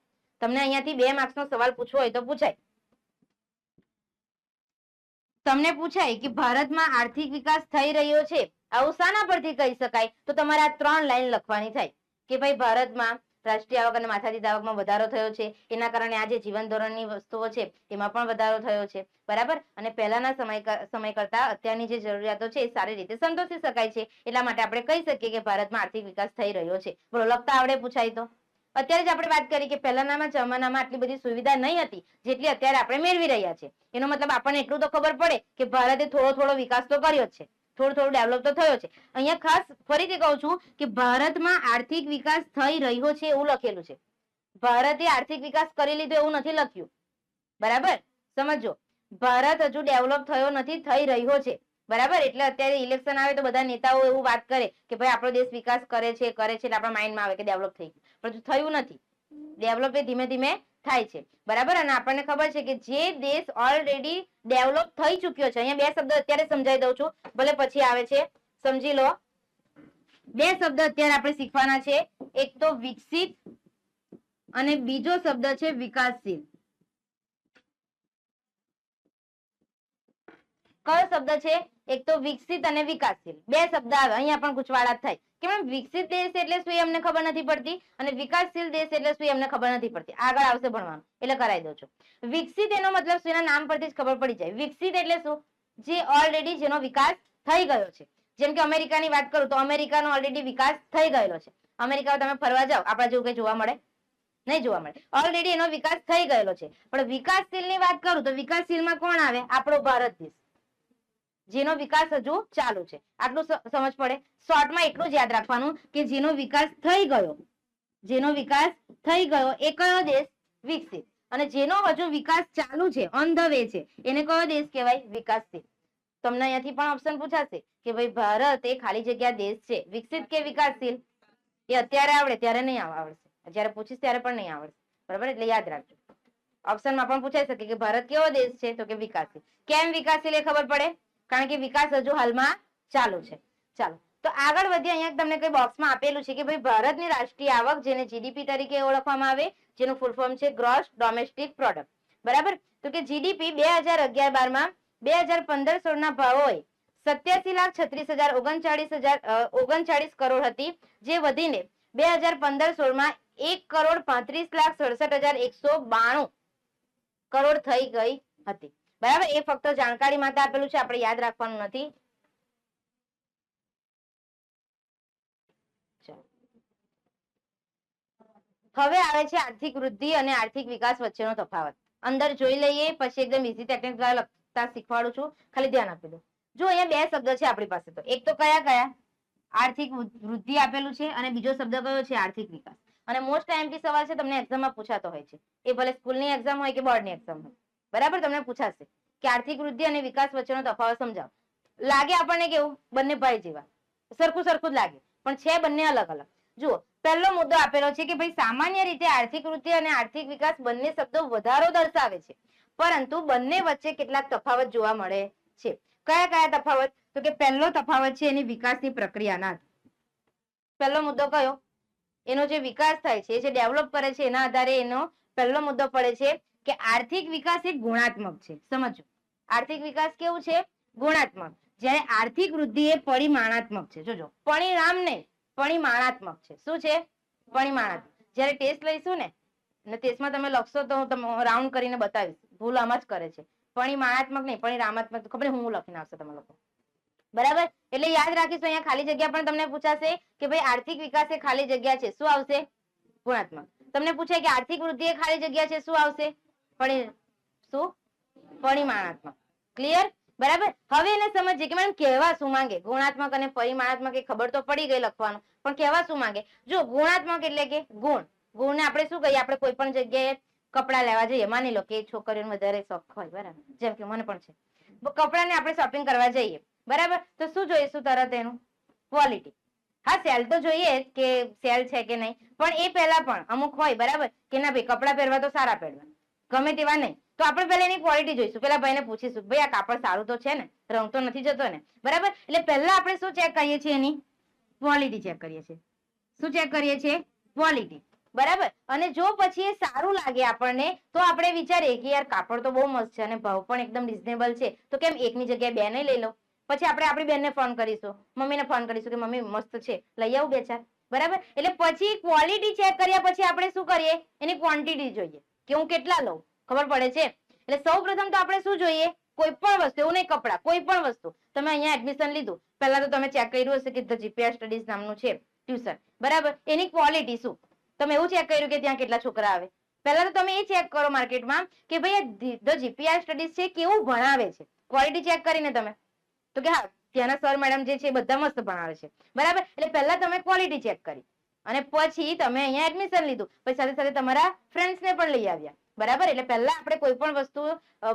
તમને અહીંયાથી 2 માર્ક્સનો સવાલ પૂછવો હોય તો પૂછાય. તમને પૂછાય કે ભારતમાં આર્થિક વિકાસ થઈ રહ્યો છે, આવું શાના પરથી કહી શકાય? તો તમારે આ 3 લાઈન લખવાની થાય કે ભાઈ ભારતમાં રાષ્ટ્રીય આવક અને માથાદીઠ આવકમાં વધારો થયો છે. એના કારણે આ જે જીવન ધોરણની વસ્તુઓ છે એમાં પણ વધારો થયો છે. બરાબર. અને પહેલાના સમય કરતા અત્યારની જે જરૂરિયાતો છે એ સારી રીતે સંતોષી શકાય છે. એટલા માટે આપણે કહી શકીએ કે ભારતમાં આર્થિક વિકાસ થઈ રહ્યો છે. બોલો લખતા આવડે? પૂછાય તો. અત્યારે જ આપણે વાત કરી કે પહેલાના જમાનામાં આટલી બધી સુવિધા નહીં હતી જેટલી અત્યારે આપણે મેળવી રહ્યા છે. એનો મતલબ આપણને એટલું તો ખબર પડે કે ભારતે થોડો વિકાસ તો કર્યો જ છે, થોડું ડેવલપ તો થયો છે. અહીંયા ખાસ ફરીથી કહું છું કે ભારતમાં આર્થિક વિકાસ થઈ રહ્યો છે એવું લખેલું છે. ભારતે આર્થિક વિકાસ કરી લીધો એવું નથી લખ્યું. બરાબર. સમજો, ભારત હજુ ડેવલપ થયો નથી, થઈ રહ્યો છે. બરાબર. એટલે અત્યારે ઇલેક્શન આવે તો બધા નેતાઓ એવું વાત કરે કે ભાઈ આપણો દેશ વિકાસ કરે છે એટલે આપણા માઇન્ડમાં આવે કે ડેવલપ થઈ ગયું, પણ થયું નથી. ડેવલપ એ ધીમે ધીમે થાય છે. બરાબર. અને આપણને ખબર છે કે જે દેશ ઓલરેડી ડેવલપ થઈ ચુક્યો છે, અહીંયા 2 શબ્દ અત્યારે સમજાવી દઉં છું, ભલે પછી આવે છે, સમજી લો. 2 શબ્દ અત્યારે આપણે શીખવાના છે. એક તો વિકસિત અને બીજો શબ્દ છે વિકાસશીલ. કયો શબ્દ છે? એક તો વિકસિત અને વિકાસશીલ. 2 શબ્દ આવે. અહીંયા પણ ગુચવાડા થાય કે મેમ વિકસિત દેશ એટલે શું અમને ખબર નથી પડતી અને વિકાસશીલ દેશ એટલે શું અમને ખબર નથી પડતી. આગળ આવશે ભણવાનું એટલે કરાવી દઉં છું. વિકસિત એનો મતલબ શું? એના નામ પરથી જ ખબર પડી જાય. વિકસિત એટલે શું? જે ઓલરેડી જેનો વિકાસ થઈ ગયો છે. જેમ કે અમેરિકાની વાત કરું તો અમેરિકાનો ઓલરેડી વિકાસ થઈ ગયેલો છે. અમેરિકામાં તમે ફરવા જાઓ, આપણા જેવું કઈ જોવા મળે? નહીં જોવા મળે. ઓલરેડી એનો વિકાસ થઈ ગયેલો છે. પણ વિકાસશીલની વાત કરું તો વિકાસશીલમાં કોણ આવે? આપણો ભારત દેશ, જેનો વિકાસ હજુ ચાલુ છે. આટલું સમજ પડે. શોર્ટમાં એટલું જ યાદ રાખવાનું કે જેનો વિકાસ થઈ ગયો, જેનો વિકાસ થઈ ગયો એ કયો દેશ? વિકસિત. અને જેનો હજુ વિકાસ ચાલુ છે, ઓન ધ વે છે, એને કયો દેશ કહેવાય? વિકાસશીલ. તમને અહીંયાથી પણ ઓપ્શન પૂછાશે કે ભાઈ ભારત એ ખાલી જગ્યા દેશ છે, વિકસિત કે વિકાસશીલ? એ અત્યારે આવડે ત્યારે નહીં આવડશે, જયારે પૂછીશ ત્યારે પણ નહીં આવડશે, બરાબર? એટલે યાદ રાખજો. ઓપ્શનમાં પણ પૂછાઈ શકે કે ભારત કેવો દેશ છે, તો કે વિકાસશીલ. કેમ વિકાસશીલ એ ખબર પડે? કારણ કે વિકાસ હજુ હાલમાં ચાલુ છે. ચાલો તો આગળ વધીએ. અહીંયા તમને કઈ બોક્સમાં આપેલું છે કે ભાઈ ભારતની રાષ્ટ્રીય આવક, જેને જીડીપી તરીકે ઓળખવામાં આવે, જેનું ફૂલ ફોર્મ છે ગ્રોસ ડોમેસ્ટિક પ્રોડક્ટ, બરાબર? તો કે જીડીપી 2011-12 2015-16 ના ભાવોએ 87,36,39 કરોડ હતી, જે વધીને 2015-16 1,35,67,192 કરોડ થઈ ગઈ હતી, બરાબર? એ ફક્ત જાણકારી માટે આપેલું છે, આપણે યાદ રાખવાનું નથી. હવે આવે છે આર્થિક વૃદ્ધિ અને આર્થિક વિકાસ વચ્ચેનો તફાવત. અંદર જોઈ લઈએ, પછી એકદમ ઈઝી ટેકનિક દ્વારા લખતા શીખવાડું છું, ખાલી ધ્યાન આપી દો. જો અહીંયા બે શબ્દ છે આપણી પાસે, તો એક તો કયા? આર્થિક વૃદ્ધિ આપેલું છે, અને બીજો શબ્દ કયો છે? આર્થિક વિકાસ. અને મોસ્ટ આઈએમપી સવાલ છે, તમને એક્ઝામમાં પૂછાતો હોય છે, એ ભલે સ્કૂલની એક્ઝામ હોય કે બોર્ડની એક્ઝામ હોય, બરાબર? તમને પૂછાશે કે આર્થિક વૃદ્ધિ અને વિકાસ વચ્ચેનો તફાવત સમજાવો. લાગે આપણને કેવું? બંને ભાઈ જેવા, સરખું સરખું જ લાગે, પણ છે બંને અલગ અલગ. જુઓ, પહેલો મુદ્દો આપેલો છે કે ભાઈ સામાન્ય રીતે આર્થિક વૃદ્ધિ અને આર્થિક વિકાસ બંને શબ્દો વધારો દર્શાવે છે, પરંતુ બંને વચ્ચે કેટલાક તફાવત જોવા મળે છે. કયા કયા તફાવત? તો કે પહેલો તફાવત છે એની વિકાસની પ્રક્રિયાના. પહેલો મુદ્દો કયો? એનો જે વિકાસ થાય છે, જે ડેવલપ કરે છે, એના આધારે એનો પહેલો મુદ્દો પડે છે કે આર્થિક વિકાસ એ ગુણાત્મક છે. સમજો, આર્થિક વિકાસ કેવું છે? ગુણાત્મક. જ્યારે આર્થિક વૃદ્ધિ એ પરિમાણાત્મક છે. જોજો, પરિણામ નહીં, પરિમાણાત્મક છે. શું છે? પરિમાણાત્મક. જ્યારે ટેસ્ટ લઈશું ને, અને ટેસ્ટમાં તમે લખશો તો હું તમને રાઉન્ડ કરીને બતાવીશ, ભૂલ આમાં જ કરે છે. પરિમાણાત્મક નહીં, પરિણામાત્મક. તો ખબર હું લખીને આવશે તમે લોકો, બરાબર? એટલે યાદ રાખીશું. અહીંયા ખાલી જગ્યા પણ તમને પૂછાશે કે ભાઈ આર્થિક વિકાસ એ ખાલી જગ્યા છે, શું આવશે? ગુણાત્મક. તમને પૂછે કે આર્થિક વૃદ્ધિ એ ખાલી જગ્યા છે, શું આવશે? શું? પરિમાણાત્મક. ક્લિયર? બરાબર? હવે એને સમજીએ કે મેડમ કહેવા શું માંગે? ગુણાત્મક અને પરિમાણાત્મક એ ખબર તો પડી ગઈ લખવાનું, પણ કહેવા શું માંગે? જો ગુણાત્મક એટલે કે ગુણ. ગુણને આપણે શું કહીએ? આપણે કોઈ પણ જગ્યાએ કપડા લેવા જઈએ, માની લો કે છોકરીઓને વધારે શોખ હોય, બરાબર? જેમ કે મને પણ છે, કપડાને આપણે શોપિંગ કરવા જઈએ, બરાબર? તો શું જોઈશું તરત? એનું ક્વોલિટી. હા, સેલ તો જોઈએ કે સેલ છે કે નહીં, પણ એ પહેલા પણ અમુક હોય, બરાબર? કે ના ભાઈ કપડા પહેરવા તો સારા પહેરવા, ગમે તેવા નહીં, તો આપણે પહેલા એની ક્વોલિટી જોઈશું. પેલા ભાઈને પૂછીશું, ભાઈ આ કાપડ સારું તો છે ને? રંગ તો નથી જતો ને? બરાબર? એટલે પહેલા આપણે શું ચેક કરીએ છીએ? એની ક્વોલિટી ચેક કરીએ છીએ. શું ચેક કરીએ છીએ? ક્વોલિટી, બરાબર? અને જો પછી એ સારું લાગે આપણને, તો આપણે વિચારીએ કે યાર કાપડ તો બહુ મસ્ત છે અને ભાવ પણ એકદમ રિઝનેબલ છે, તો કેમ એકની જગ્યાએ બે નહીં લઈ લો? પછી આપણે આપણી બેનને ફોન કરીશું, મમ્મીને ફોન કરીશું કે મમ્મી મસ્ત છે, લઈ આવું બે ચાર, બરાબર? એટલે પછી ક્વોલિટી ચેક કર્યા પછી આપણે શું કરીએ? એની ક્વોન્ટિટી જોઈએ કે હું કેટલા લઉં, ખબર પડે છે? એટલે સૌ પ્રથમ તો આપણે શું જોઈએ? કોઈ પણ વસ્તુ, એવું નહીં કપડા, કોઈ પણ વસ્તુ. તમે અહીંયા એડમિશન લીધું, પહેલા તો તમે ચેક કર્યું હશે કે ધ જીપીઆર સ્ટડીઝ નામનું છે ટ્યુશન, બરાબર? એની ક્વોલિટી શું? તમે એવું ચેક કર્યું કે ત્યાં કેટલા છોકરા આવે? પહેલા તો તમે એ ચેક કરો માર્કેટમાં કે ભાઈ ધ જીપીઆર સ્ટડીઝ છે કેવું ભણાવે છે, ક્વોલિટી ચેક કરીને તમે, તો કે હા ત્યાંના સર મેડમ જે છે બધા મસ્ત ભણાવે છે, બરાબર? એટલે પહેલા તમે ક્વોલિટી ચેક કરી અને પછી તમે અહીંયા એડમિશન લીધું, પછી સાથે સાથે તમારા ફ્રેન્ડ્સને પણ લઈ આવ્યા, બરાબર? એટલે પહેલા આપણે કોઈ પણ વસ્તુ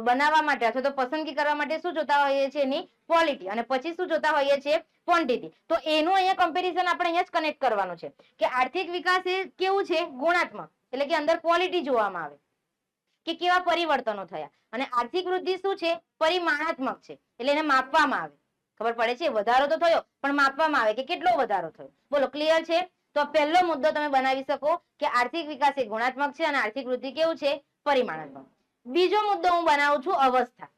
બનાવવા માટે અથવા તો પસંદગી કરવા માટે શું જોતા હોઈએ છીએ? એની ક્વોલિટી. અને પછી શું જોતા હોઈએ છીએ? ક્વોન્ટિટી. તો એનું અહીંયા કમ્પેરિઝન આપણે અહીંયા જ કનેક્ટ કરવાનું છે કે આર્થિક વિકાસ એ કેવું છે? ગુણાત્મક. એટલે કે અંદર ક્વોલિટી જોવામાં આવે કે કેવા પરિવર્તનો થયા. અને આર્થિક વૃદ્ધિ શું છે? પરિમાણાત્મક છે, એટલે એને માપવામાં આવે. ખબર પડે છે? વધારો તો થયો, પણ માપવામાં આવે કે કેટલો વધારો થયો. બોલો, ક્લિયર છે? તો પહેલો મુદ્દો તમે બનાવી શકો કે આર્થિક વિકાસ એ ગુણાત્મક છે અને આર્થિક વૃદ્ધિ કેવું છે? પરિમાણાત્મક. બીજો મુદ્દો હું બનાવું છું અવસ્થા.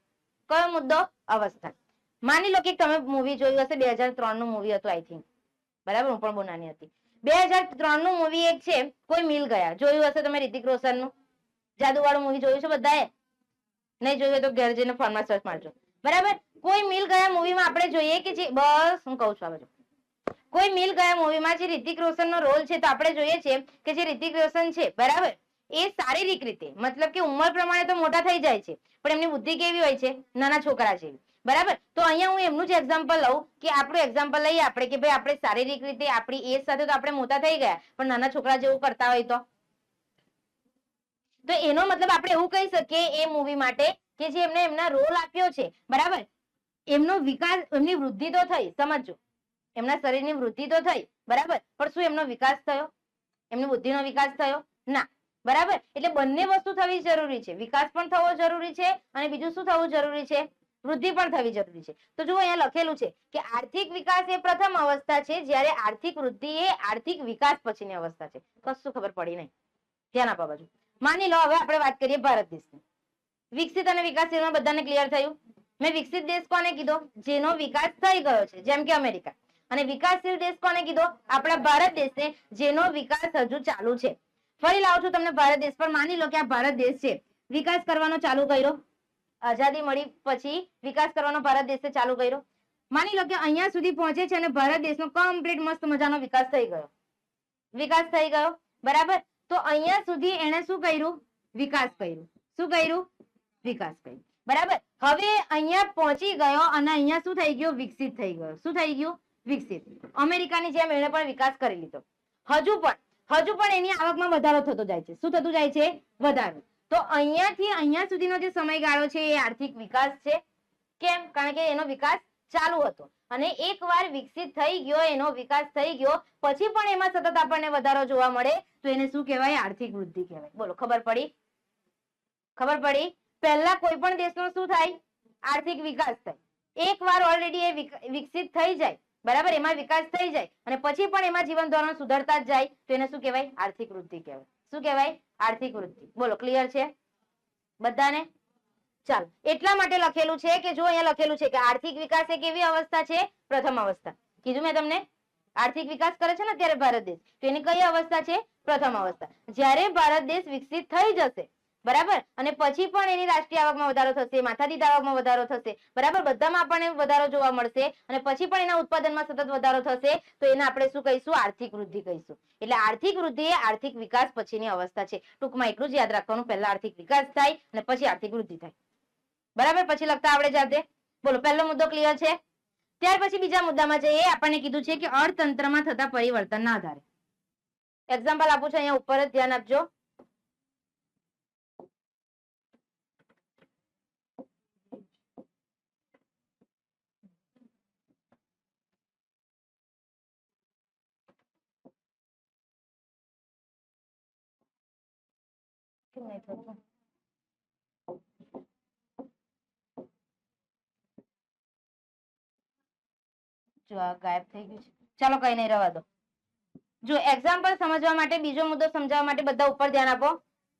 કયો મુદ્દો? અવસ્થા. માની લો કે તમે મૂવી જોયું હશે, 2003 નું મૂવી હતું આઈ થિંક, બરાબર? હું પણ બહુ નાની હતી. 2003 નું મૂવી એક છે કોઈ મિલ ગયા, જોયું હશે તમે? રિતિક રોશન નું જાદુવાળું મૂવી જોયું છે બધાએ? નહીં જોયું તો ઘરે જઈને ફોનમાં સર્ચ મારજો, બરાબર? કોઈ મિલ ગયા મૂવીમાં આપણે જોઈએ કે જે, બસ હું કહું છું આ બાજુ, કોઈ મિલ ગયા મૂવીમાં જે રિતિક રોશન નો રોલ છે, તો આપણે જોઈએ છે કે જે રિતિક રોશન છે, બરાબર, એ શારીરિક રીતે મતલબ કે ઉંમર પ્રમાણે તો મોટા થઈ જાય છે, પણ એમની બુદ્ધિ કેવી હોય છે? નાના છોકરા જેવી, બરાબર? તો અહીંયા હું એમનું જ એક્ઝામ્પલ લઉં કે આપણું એક્ઝામ્પલ લઈએ આપણે કે ભાઈ આપણે શારીરિક રીતે આપણી એજ સાથે તો આપણે મોટા થઈ ગયા, પણ નાના છોકરા જેવું કરતા હોય તો તો એનો મતલબ આપણે એવું કહી શકીએ એ મૂવી માટે કે જે એમને એમના રોલ આપ્યો છે, બરાબર, એમનો વિકાસ, એમની વૃદ્ધિ તો થઈ, સમજો, એમના શરીરની વૃદ્ધિ તો થઈ, બરાબર, પણ શું એમનો વિકાસ થયો? એમની બુદ્ધિનો વિકાસ થયો? ના. બરાબર, એટલે બંને વસ્તુ થવી જરૂરી છે, વિકાસ પણ થવો જરૂરી છે અને બીજું શું થવું જરૂરી છે? વૃદ્ધિ પણ થવી જરૂરી છે. તો જુઓ અહીંયા લખેલું છે કે આર્થિક વિકાસ એ પ્રથમ અવસ્થા છે, જ્યારે આર્થિક વૃદ્ધિ એ આર્થિક વિકાસ પછીની અવસ્થા છે. કશું ખબર પડી નહીં, ધ્યાન આપવા બાજુ. માની લો હવે આપણે વાત કરીએ ભારત દેશની. વિકસિત અને વિકાસશીલમાં બધાને ક્લિયર થયું? મેં વિકસિત દેશ કોને કીધો? જેનો વિકાસ થઈ ગયો છે, જેમ કે અમેરિકા. અને વિકાસશીલ દેશ કોને કીધો? આપણા ભારત દેશને, જેનો વિકાસ હજુ ચાલુ છે. ફરી લાવું છું તમને ભારત દેશ પર. માની લો કે આ ભારત દેશ છે, વિકાસ કરવાનો ચાલુ કર્યો, આઝાદી મળી પછી વિકાસ કરવાનો ભારત દેશે ચાલુ કર્યો. માની લો કે અહીંયા સુધી પહોંચે છે અને ભારત દેશનો કમ્પ્લીટ મસ્ત મજાનો વિકાસ થઈ ગયો. વિકાસ થઈ ગયો, બરાબર. તો અહીંયા સુધી એને શું કર્યું? વિકાસ કર્યું. શું કર્યું? વિકાસ કર્યું, બરાબર. હવે અહીંયા પહોંચી ગયો અને અહીંયા શું થઈ ગયું? વિકસિત થઈ ગયો. શું થઈ ગયું? વિકસિત. અમેરિકાની જેમ એને પણ વિકાસ કરી લીધો. હજુ પણ એની આવકમાં વધારો થતો જાય છે. શું થતું જાય છે? વધારો. તો અહીંયાથી અહીંયા સુધીનો જે સમયગાળો છે એ આર્થિક વિકાસ છે. કેમ? કારણ કે એનો વિકાસ ચાલુ હતો અને એકવાર વિકસિત થઈ ગયો, એનો વિકાસ થઈ ગયો પછી પણ એમાં સતત આપણને વધારો જોવા મળે તો એને શું કહેવાય? આર્થિક વૃદ્ધિ કહેવાય. બોલો, ખબર પડી? ખબર પડી? પહેલા કોઈ પણ દેશનો શું થાય? આર્થિક વિકાસ થાય. એકવાર ઓલરેડી એ વિકસિત થઈ જાય, બરાબર, એમાં વિકાસ થઈ જાય અને પછી પણ એમાં જીવન ધોરણ સુધરતા જ જાય તો એને શું કહેવાય? આર્થિક વૃદ્ધિ કહેવાય. શું કહેવાય? આર્થિક વૃદ્ધિ. બોલો, ક્લિયર છે બધાને? ચાલો, એટલા માટે લખેલું છે કે જો અહીંયા લખેલું છે કે આર્થિક વિકાસ એ કેવી અવસ્થા છે? પ્રથમ અવસ્થા. કીધું મેં તમને, આર્થિક વિકાસ કરે છે ને અત્યારે ભારત દેશ, તો એની કઈ અવસ્થા છે? પ્રથમ અવસ્થા. જ્યારે ભારત દેશ વિકસિત થઈ જશે, બરાબર, અને પછી પણ એની રાષ્ટ્રીય આવકમાં વધારો થશે, માથાદીઠ આવકમાં વધારો થશે, બરાબર, બધામાં આપણને વધારો જોવા મળશે અને પછી પણ એના ઉત્પાદનમાં સતત વધારો થશે તો એને આપણે શું કહીશું? આર્થિક વૃદ્ધિ કહીશું. એટલે આર્થિક વૃદ્ધિ એ આર્થિક વિકાસ પછીની અવસ્થા છે. ટૂંકમાં એટલું જ યાદ રાખવાનું, પહેલા આર્થિક વિકાસ થાય અને પછી આર્થિક વૃદ્ધિ થાય. બરાબર, પછી લખતા આવડે જાતે? બોલો, પહેલો મુદ્દો ક્લિયર છે? ત્યાર પછી બીજા મુદ્દામાં જઈએ. આપણને કીધું છે કે અર્થતંત્રમાં થતા પરિવર્તનના આધારે. એક્ઝામ્પલ આપું છું, અહીંયા ઉપર જ ધ્યાન આપજો. કેમ નહીં થતું? જો આ ગાયબ થઈ ગયું છે. ચાલો, કઈ નહીં, રહેવા દો. જો એક્ઝામ્પલ સમજવા માટે, બીજો મુદ્દો સમજાવવા માટે બધા ઉપર ધ્યાન આપો.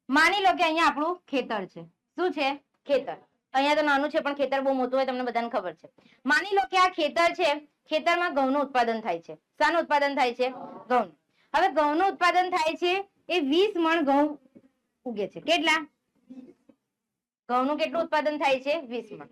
માની લો કે અહીંયા આપણું ખેતર છે. શું છે? ખેતર. અહીંયા તો નાનું છે પણ ખેતર બહુ મોટું હોય, તમને બધાને ખબર છે. માની લો કે આ ખેતર છે, ખેતરમાં ઘઉંનું ઉત્પાદન થાય છે. શાનું ઉત્પાદન થાય છે? ઘઉં. હવે ઘઉંનું ઉત્પાદન થાય છે, એ 20 મણ ઘઉં ઉગે છે. કેટલા? ઘઉંનું કેટલું ઉત્પાદન થાય છે? 20 મણ.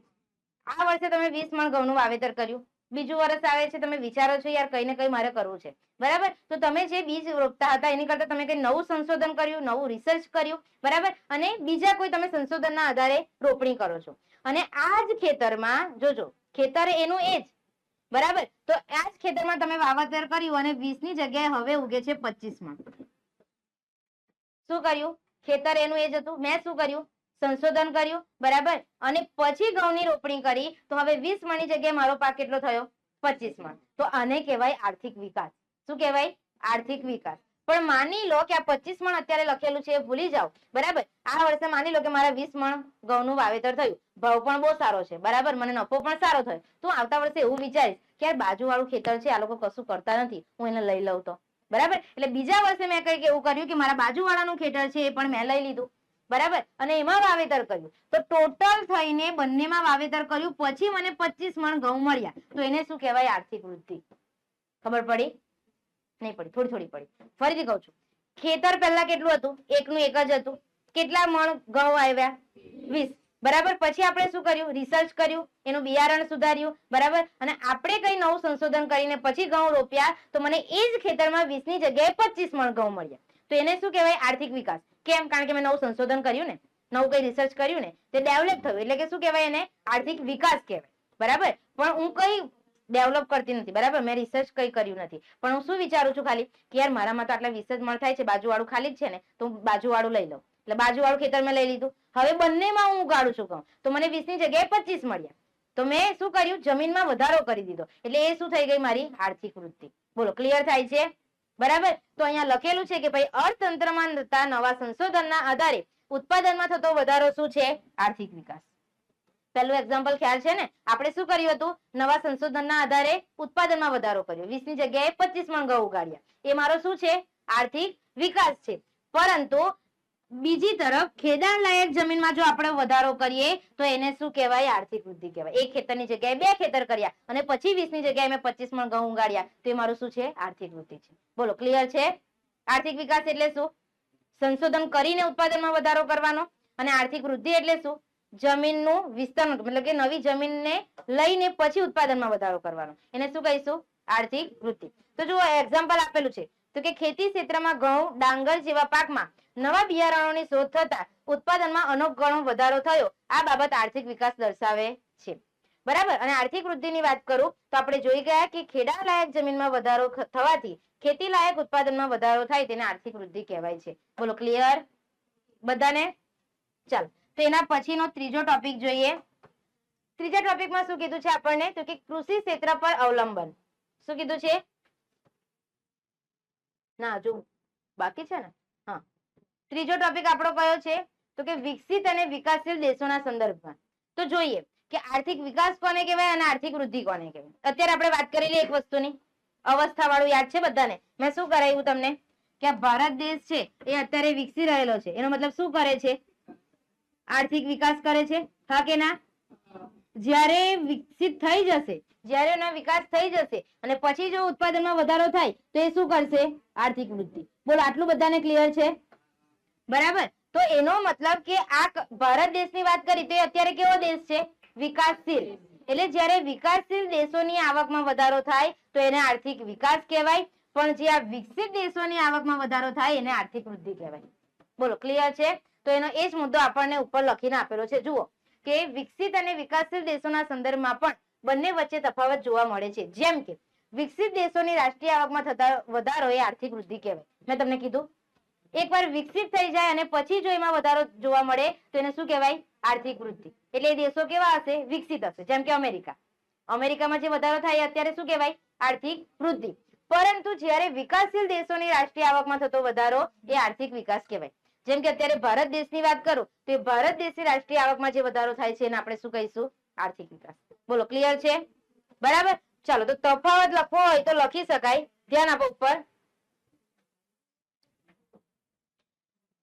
આ વર્ષે તમે 20 મણ ઘઉંનું વાવેતર કર્યું. બીજું વર્ષ આવે છે, તમે વિચારો છો યાર કઈ ને કઈ મારે કરવું છે, બરાબર, તો તમે જે બીજ રોપતા હતા એની કરતા તમે કઈ નવું સંશોધન કર્યું, નવું રિસર્ચ કર્યું, બરાબર, અને બીજા કોઈ તમે સંશોધનના આધારે રોપણી કરો છો. અને આ જ ખેતરમાં જોજો, ખેતર એનું એ જ, બરાબર, તો આ જ ખેતરમાં તમે વાવેતર કર્યું અને 20 ની જગ્યાએ હવે ઉગે છે 25 મણ. શું કર્યું? ખેતર એનું એ જ હતું, મેં શું કર્યું? સંશોધન કર્યું, બરાબર, અને પછી ઘઉંની રોપણી કરી તો હવે 20 મણની જગ્યાએ મારો પાક કેટલો થયો? 25 મણ. તો આને કહેવાય આર્થિક વિકાસ. શું કહેવાય? આર્થિક વિકાસ. પણ માની લો કે આ 25 મણ અત્યારે લખેલું છે એ ભૂલી જાઓ, બરાબર. આ વર્ષે માની લો કે મારા 20 મણ ઘઉંનું વાવેતર થયું, ભાવ પણ બહુ સારો છે, બરાબર, મને નફો પણ સારો થયો, તો આવતા વર્ષે એવું વિચારીશ કે યાર બાજુવાળું ખેતર છે, આ લોકો કશું કરતા નથી, હું એને લઈ લઉં તો, બરાબર. એટલે બીજા વર્ષે મેં કંઈક એવું કર્યું કે મારા બાજુવાળાનું ખેતર છે એ પણ મેં લઈ લીધું, બરાબર, અને એમાં વાવેતર કર્યું, તો ટોટલ થઈને બંનેમાં વાવેતર કર્યું પછી મને 25 મણ ઘઉં મળ્યા, તો એને શું કહેવાય? આર્થિક વૃદ્ધિ. ખબર પડી? નહીં પડી, થોડી થોડી પડી. ફરીથી કહું છું, ખેતર પહેલા કેટલું હતું? એકનું એક જ હતું. કેટલા મણ ઘઉં આવ્યા? 20, બરાબર. પછી આપણે શું કર્યું? રિસર્ચ કર્યું, એનું બિયારણ સુધાર્યું, બરાબર, અને આપણે કઈ નવું સંશોધન કરીને પછી ઘઉં રોપ્યા તો મને એ જ ખેતરમાં 20 ની જગ્યાએ 25 મણ ઘઉં મળ્યા, તો એને શું કહેવાય? આર્થિક વિકાસ. કેમ? કારણ કે મેં નવું સંશોધન કર્યું ને, નવું કઈ રિસર્ચ કર્યું ને, તે ડેવલપ થયું, એટલે કે શું કહેવાય? એને આર્થિક વિકાસ કહેવાય, બરાબર. પણ હું કઈ ડેવલપ કરતી નથી, બરાબર, મેં રિસર્ચ કઈ કર્યું નથી, પણ હું શું વિચારું છું ખાલી કે યાર મારામાં તો આટલા 20 જ મણ થાય છે, બાજુવાળું ખાલી જ છે ને, તો હું બાજુવાળું લઈ લઉં, એટલે બાજુવાળું ખેતર મેં લઈ લીધું. હવે બંનેમાં હું ઉગાડું છું ઘઉં, તો મને 20 ની જગ્યાએ 25 મળ્યા. તો મેં શું કર્યું? જમીનમાં વધારો કરી દીધો. એટલે એ શું થઈ ગઈ? મારી આર્થિક વૃદ્ધિ. બોલો, ક્લિયર થાય છે? બરાબર. તો અહીંયા લખેલું છે કે ભાઈ અર્થતંત્રમાં થતા નવા સંશોધનના આધારે ઉત્પાદનમાં થતો વધારો શું છે? આર્થિક વિકાસ. પહેલું એક્ઝામ્પલ ખ્યાલ છે ને? આપણે શું કર્યું હતું? નવા સંશોધનના આધારે ઉત્પાદનમાં વધારો કર્યો. 20 ની જગ્યાએ 25 મણ ઘઉં ઉગાડ્યા. એ મારો શું છે? આર્થિક વિકાસ છે. પરંતુ બીજી તરફ ખેડાણ લાયક જમીનમાં જો આપણે વધારો કરીએ તો એને શું કહેવાય? આર્થિક વૃદ્ધિ કહેવાય. એક ખેતરની જગ્યાએ 2 ખેતર કર્યા અને પછી 20 ની જગ્યાએ મેં 25 મણ ઘઉં ઉગાડ્યા, તો એ મારું શું છે? આર્થિક વૃદ્ધિ છે. બોલો, ક્લિયર છે? આર્થિક વિકાસ એટલે શું? સંશોધન કરીને ઉત્પાદનમાં વધારો કરવાનો. અને આર્થિક વૃદ્ધિ એટલે શું? જમીનનું વિસ્તરણ, મતલબ કે નવી જમીનને લઈને પછી ઉત્પાદનમાં વધારો કરવાનો. એને શું કહીશું? આર્થિક વૃદ્ધિ. તો જુઓ, એક્ઝામ્પલ આપેલું છે તો કે ખેતી ક્ષેત્રમાં ઘઉં, ડાંગર જેવા પાકમાં નવા બિયારણોની શોધ થતા ઉત્પાદનમાં અનોખો વધારો થયો. આ બાબત આર્થિક વિકાસ દર્શાવે છે. બરાબર. અને આર્થિક વૃદ્ધિની વાત કરું તો આપણે જોઈ ગયા કે ખેડા લાયક જમીનમાં વધારો થવાથી ખેતી લાયક ઉત્પાદનમાં વધારો થાય, તેને આર્થિક વૃદ્ધિ કહેવાય છે. બોલો, ક્લિયર બધાને? ચાલો, તો એના પછીનો ત્રીજો ટોપિક જોઈએ. ત્રીજા ટોપિકમાં શું કીધું છે આપણને? તો કે કૃષિ ક્ષેત્ર પર અવલંબન. શું કીધું છે? ના, જો બાકી છે ને. હા, ત્રીજો ટોપિક આપણો કયો છે? તો કે વિકસિત અને વિકાસશીલ દેશોના સંદર્ભમાં. તો જોઈએ કે આર્થિક વિકાસ કોને કહેવાય અને આર્થિક વૃદ્ધિ કોને કહેવાય. અત્યારે આપણે વાત કરેલી એક વસ્તુની અવસ્થા વાળું યાદ છે બધાને? મેં શું કરાવ્યું તમને? કે આ ભારત દેશ છે એ અત્યારે વિકસી રહેલો છે. એનો મતલબ શું કરે છે? આર્થિક વિકાસ કરે છે. હા કે ના? જ્યારે વિકસિત થઈ જશે, જ્યારે એનો વિકાસ થઈ જશે અને પછી જો ઉત્પાદનમાં વધારો થાય તો એ શું કરશે? આર્થિક વૃદ્ધિ. બોલો, આટલું બધાને ક્લિયર છે? બરાબર. તો એનો મતલબ કે આ ભારત દેશની વાત કરી તો એ અત્યારે કેવો દેશ છે? વિકાસશીલ. એટલે જ્યારે વિકાસશીલ દેશોની આવકમાં વધારો થાય તો એને આર્થિક વિકાસ કહેવાય. પણ જે આ વિકસિત દેશોની આવકમાં વધારો થાય એને આર્થિક વૃદ્ધિ કહેવાય. બોલો, ક્લિયર છે? તો એનો એ જ મુદ્દો આપણને ઉપર લખીને આપેલો છે. જુઓ કે વિકસિત અને વિકાસશીલ દેશોના સંદર્ભમાં પણ બંને વચ્ચે તફાવત જોવા મળે છે. જેમ કે વિકસિત દેશોની રાષ્ટ્રીય આવકમાં થતા વધારો એ આર્થિક વૃદ્ધિ કહેવાય. મેં તમને કીધું, એકવાર વિકસિત થઈ જાય અને પછી જો એમાં વધારો જોવા મળે તો એને શું કહેવાય? આર્થિક વૃદ્ધિ. એટલે એ દેશો કેવા હશે? વિકસિત હશે. જેમ કે અમેરિકા. અમેરિકામાં જે વધારો થાય અત્યારે શું કહેવાય? આર્થિક વૃદ્ધિ. પરંતુ જ્યારે વિકાસશીલ દેશોની રાષ્ટ્રીય આવકમાં થતો વધારો એ આર્થિક વિકાસ કહેવાય. જેમ કે અત્યારે ભારત દેશની વાત કરું તો ભારત દેશની રાષ્ટ્રીય આવકમાં જે વધારો થાય છે એને આપણે શું કહીશું? આર્થિક વિકાસ. બોલો, ક્લિયર છે? બરાબર. ચાલો, તો તફાવત લખવો હોય તો લખી શકાય. ધ્યાન આપો ઉપર.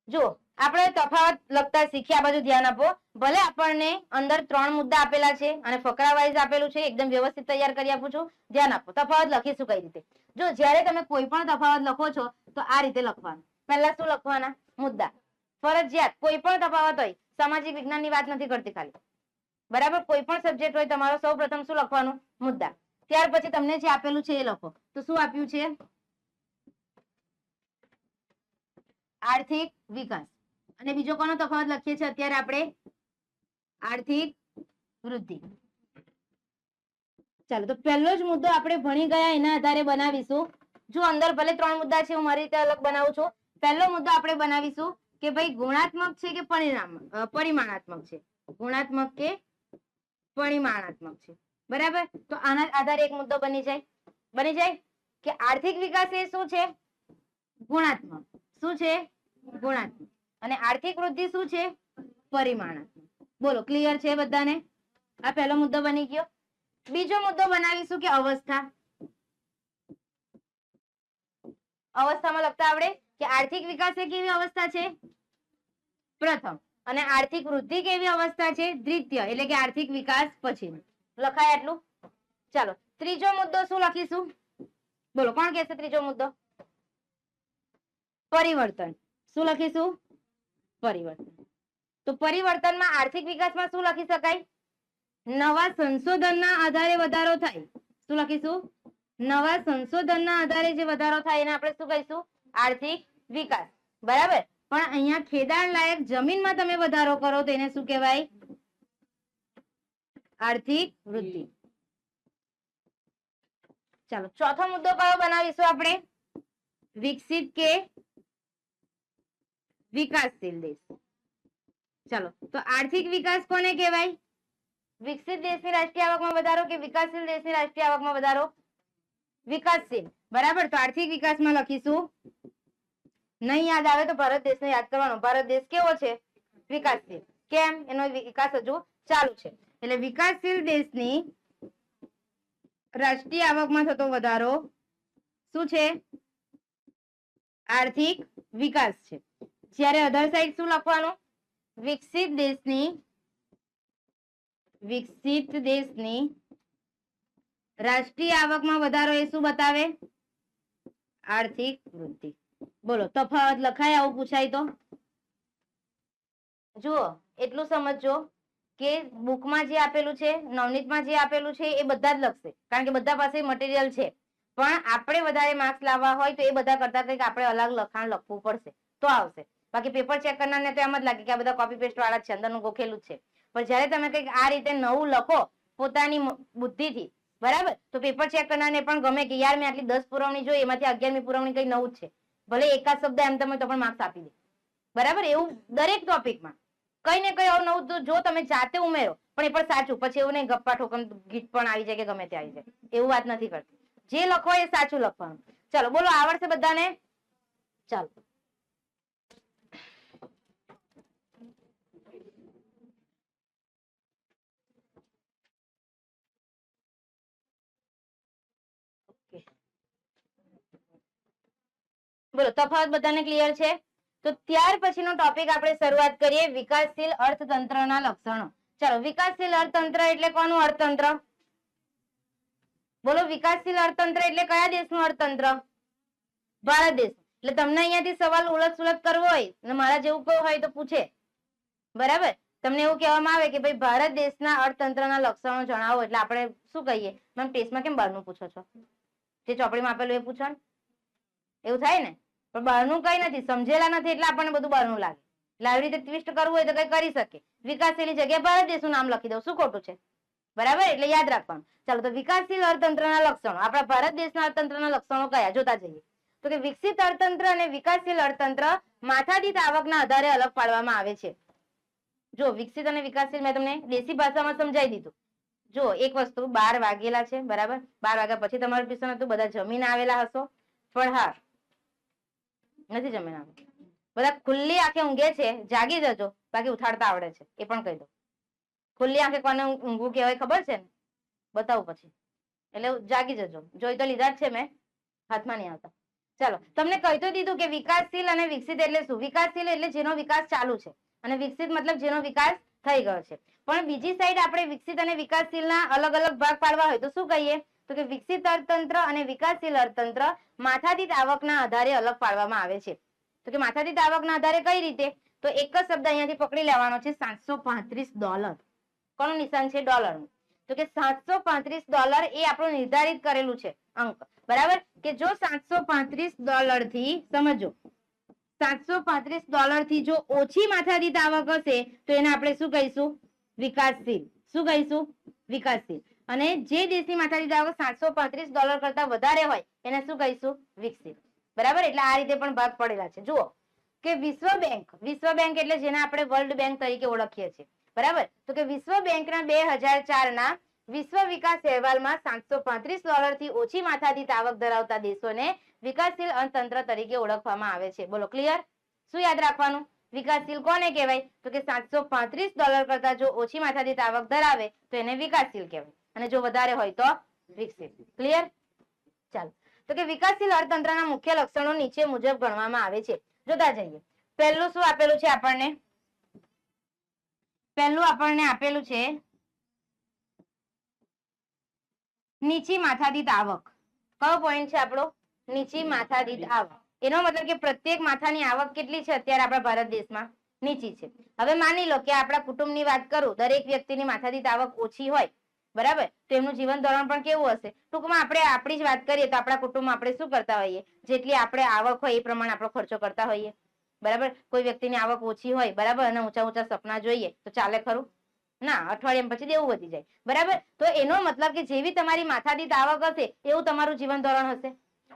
જુઓ, આપણે તફાવત લખતા શીખ્યા. બાજુ ધ્યાન આપો. ભલે આપણને અંદર 3 મુદ્દા આપેલા છે અને ફકરા વાઇઝ આપેલું છે, એકદમ વ્યવસ્થિત તૈયાર કરી આપું છું. ધ્યાન આપો. તફાવત લખીશું કઈ રીતે? જો જ્યારે તમે કોઈ પણ તફાવત લખો છો તો આ રીતે લખવાનું. પહેલા શું લખવાના? મુદ્દા. ફરજિયાત કોઈ પણ તફાવત હોય, સામાજિક વિજ્ઞાનની વાત નથી કરતી ખાલી. બરાબર. કોઈ પણ સબ્જેક્ટ હોય, તમારો સૌ પ્રથમ શું લખવાનું? મુદ્દા. ત્યાર પછી તમને જે આપેલું છે એ લખો. તો શું આપ્યું છે? આર્થિક વિકાસ. અને બીજો કોનો તફાવત લખીએ છીએ અત્યારે આપણે? આર્થિક વૃદ્ધિ. ચાલો, તો પહેલો જ મુદ્દો આપણે ભણી ગયા એના આધારે બનાવીશું. જો અંદર ભલે 3 મુદ્દા છે, હું મારી રીતે અલગ બનાવું છું. પહેલો મુદ્દો આપણે બનાવીશું કે ભાઈ ગુણાત્મક છે કે પરિમાણાત્મક છે? ગુણાત્મક કે પરિમાણાત્મક છે? બરાબર. તો આના આધારે એક મુદ્દો બની જાય કે આર્થિક વિકાસ એ શું છે? ગુણાત્મક. શું છે? ગુણાત્મક. અને આર્થિક વૃદ્ધિ શું છે? પરિમાણાત્મક. બોલો, ક્લિયર છે બધાને? આ પહેલો મુદ્દો બની ગયો. બીજો મુદ્દો બનાવીશું કે અવસ્થા. અવસ્થામાં લખતા આવડે કે આર્થિક વિકાસ એ કેવી અવસ્થા છે? પ્રથમ. અને આર્થિક વૃદ્ધિ કેવી અવસ્થા છે? દ્વિતીય. એટલે કે આર્થિક વિકાસ પછી. લખાય આટલું? ચાલો, ત્રીજો મુદ્દો શું લખીશું? બોલો, કોણ કહેશે ત્રીજો મુદ્દો? પરિવર્તન. શું લખીશું? પરિવર્તન. તો પરિવર્તનમાં આર્થિક વિકાસમાં શું લખી શકાય? નવા સંશોધનના આધારે વધારો થાય. શું લખીશું? નવા સંશોધનના આધારે જે વધારો થાય એને આપણે શું કહીશું? આર્થિક વિકાસ. બરાબર. પણ અહીંયા ખેડાણ લાયક જમીનમાં તમે વધારો કરો તો એને શું કહેવાય? આર્થિક વૃદ્ધિ. ચાલો, ચોથો મુદ્દો કયો બનાવીશું આપણે? વિકસિત કે વિકાસશીલ દેશ. ચલો, તો આર્થિક વિકાસ કોને કહેવાય? વિકસિત દેશની રાષ્ટ્રીય આવકમાં વધારો કે વિકાસશીલ દેશની રાષ્ટ્રીય આવકમાં વધારો? વિકાસશીલ. બરાબર. તો આર્થિક વિકાસમાં લખીશું, નહીં યાદ આવે તો ભારત દેશને યાદ કરવાનો. ભારત દેશ કેવો છે? વિકાસશીલ. કેમ? એનો વિકાસ હજુ ચાલુ છે. એટલે વિકાસશીલ દેશની રાષ્ટ્રીય આવકમાં થતો વધારો શું છે? આર્થિક વિકાસ છે. જ્યારે અધર સાઈડ શું લખવાનું? વિકસિત દેશની રાષ્ટ્રીય આવકમાં વધારો એ શું બતાવે? આર્થિક વૃદ્ધિ. બોલો, તફાવત લખાય આવું પૂછાય તો? જુઓ, એટલું સમજજો કે બુકમાં જે આપેલું છે, નવનીતમાં જે આપેલું છે એ બધા જ લખશે, કારણ કે બધા પાસે મટીરિયલ છે. પણ આપણે વધારે માર્ક્સ લાવવા હોય તો એ બધા કરતા કંઈક આપણે અલગ લખાણ લખવું પડશે તો આવશે. બાકી પેપર ચેક કરનારને તો એમ જ લાગે કે આ બધા કોપી પેસ્ટ વાળા છે, અંદરનું ગોખેલું છે. પણ જ્યારે તમે કંઈક આ રીતે નવું લખો પોતાની બુદ્ધિથી, બરાબર, તો પેપર ચેક કરનારને પણ ગમે કે યાર મેં આટલી 10 પુરવણી જોઈ, એમાંથી 11મી પુરવણી કઈ નવું જ છે. ભલે એકાદ શબ્દ એમ તમે તો પણ માર્ક્સ આપી દે. બરાબર. એવું દરેક ટોપિકમાં કઈ ને કઈ નવું જો તમે જાતે ઉમેરો, પણ એ પણ સાચું. પછી એવું નહીં ગપ્પા ઠોકમ ગીત પણ આવી જાય કે ગમે તે આવી જાય, એવું વાત નથી કરતી. જે લખો એ સાચું લખવાનું. ચાલો બોલો, આવડશે બધાને? ચાલો, બોલો, તફાવત બધાને ક્લિયર છે? તો ત્યાર પછીનો ટોપિક આપણે શરૂઆત કરીએ, વિકાસશીલ અર્થતંત્રના લક્ષણો. ચાલો, વિકાસશીલ અર્થતંત્ર એટલે કોનું અર્થતંત્ર? બોલો, વિકાસશીલ અર્થતંત્ર એટલે કયા દેશનું અર્થતંત્ર? ભારત દેશ. એટલે તમને અહીંયાથી સવાલ ઉલટ સુલટ કરવો હોય અને મારા જેવું કોઈ હોય તો પૂછે. બરાબર. તમને એવું કહેવામાં આવે કે ભાઈ ભારત દેશના અર્થતંત્રના લક્ષણો જણાવો, એટલે આપણે શું કહીએ? મેમ ટેસ્ટમાં કેમ બહારનું પૂછો છો? જે ચોપડીમાં આપેલું એ પૂછો ને. એવું થાય ને. પણ બહારનું કઈ નથી, સમજેલા નથી એટલે આપણને બધું બહારનું લાગે. એટલે આવી રીતે ટ્વિસ્ટ કરવું હોય તો કઈ કરી શકે. વિકાસશીલ જગ્યાએ ભારત દેશનું નામ લખી દઉં, શું ખોટું છે? બરાબર. એટલે યાદ રાખવાનું. ચાલો, તો વિકાસશીલ અર્થતંત્રના લક્ષણો, આપણા ભારત દેશના અર્થતંત્રના લક્ષણો કયા? જોતા જઈએ. તો કે વિકસિત અર્થતંત્ર અને વિકાસશીલ અર્થતંત્ર માથાદીઠ આવકના આધારે અલગ પાડવામાં આવે છે. જો વિકસિત અને વિકાસશીલ મેં તમને દેશી ભાષામાં સમજાવી દીધું. જો એક વસ્તુ, 12 વાગેલા છે, બરાબર. 12 વાગ્યા પછી તમારું ટ્યુશન હતું, બધા જમીને આવેલા હશો. પણ હા, નથી જમીને આવેલા, બધા ખુલ્લી આંખે ઊંઘે છે, જાગી જજો, બાકી ઉઠાડતા આવડે છે એ પણ કહી દો. ખુલ્લી આંખે કોને ઊંઘવું કહેવાય ખબર છે ને? બતાવું પછી. એટલે જાગી જજો. જોઈ તો લીધા જ છે મેં, હાથમાં નહીં આવતા. ચાલો, તમને કહી તો દીધું કે વિકાસશીલ અને વિકસિત એટલે શું? વિકાસશીલ એટલે જેનો વિકાસ ચાલુ છે, અને વિકસિત મતલબ જેનો વિકાસ થઈ ગયો છે. પણ બીજી સાઈડ આપણે વિકસિત અને વિકાસશીલના અલગ અલગ ભાગ પાડવા હોય તો શું કહીએ? તો કે વિકસિત અર્થતંત્ર અને વિકાસશીલ અર્થતંત્ર માથાદીઠ આવકના આધારે અલગ પાડવામાં આવે છે. તો કે માથાદીઠ આવકના આધારે કઈ રીતે? તો એક જ શબ્દ અહીંયાથી પકડી લેવાનો છે, $735. કોનું નિશાન છે? ડોલરનું. તો કે $735 એ આપણું નિર્ધારિત કરેલું છે અંક, બરાબર. કે જો $735 થી, સમજો, $735 થી જો ઓછી માથાદીઠ આવક હશે તો એને આપણે શું કહીશું? વિકાસશીલ. શું કહીશું? વિકાસશીલ. અને જે દેશની માથાદીઠ આવક $735 કરતા વધારે હોય એને શું કહીશું? વિકસિત. બરાબર. એટલે આ રીતે પણ ભાગ પડેલા છે. જુઓ કે વિશ્વ બેંક એટલે જેને આપણે વર્લ્ડ બેંક તરીકે ઓળખીએ છીએ, બરાબર. તો કે વિશ્વ બેંકના 2004ના વિશ્વ વિકાસ અહેવાલમાં $735 થી ઓછી માથાદીઠ આવક ધરાવતા દેશોને વિકાસશીલ અર્થતંત્ર તરીકે ઓળખવામાં આવે છે. બોલો, ક્લિયર? શું યાદ રાખવાનું? વિકાસશીલ કોને કહેવાય? તો કે $735 કરતા જો ઓછી માથાદીઠ આવક ધરાવે તો એને વિકાસશીલ કહેવાય, અને જો વધારે હોય તો વિકસિત. ક્લિયર? ચાલો, તો કે વિકાસશીલ અર્થતંત્રના મુખ્ય લક્ષણો નીચે મુજબ ગણવામાં આવે છે. જોતા જઈએ. પહેલું શું આપેલું છે આપણને? પહેલું આપણને આપેલું છે નીચી માથાદીઠ આવક. કયો પોઈન્ટ છે આપણો? નીચી માથાદીઠ આવક. એનો મતલબ કે પ્રત્યેક માથાની આવક કેટલી છે અત્યારે આપણા ભારત દેશમાં? નીચી છે. હવે માની લો કે આપણા કુટુંબની વાત કરું, દરેક વ્યક્તિની માથાદીઠ આવક ઓછી હોય, બરાબર, તો એમનું જીવન ધોરણ પણ કેવું હશે? ટૂંકમાં આપણે આપણી જ વાત કરીએ તો આપણા કુટુંબમાં આપણે શું કરતા હોઈએ? જેટલી આપણે આવક હોય એ પ્રમાણે આપણો ખર્ચો કરતા હોઈએ, બરાબર. કોઈ વ્યક્તિની આવક ઓછી હોય, બરાબર, અને ઊંચા ઊંચા સપના જોઈએ તો ચાલે ખરું? ના, અઠવાડિયા પછી દેવું વધી જાય, બરાબર. તો એનો મતલબ કે જેવી તમારી માથાદીઠ આવક હશે એવું તમારું જીવન ધોરણ હશે,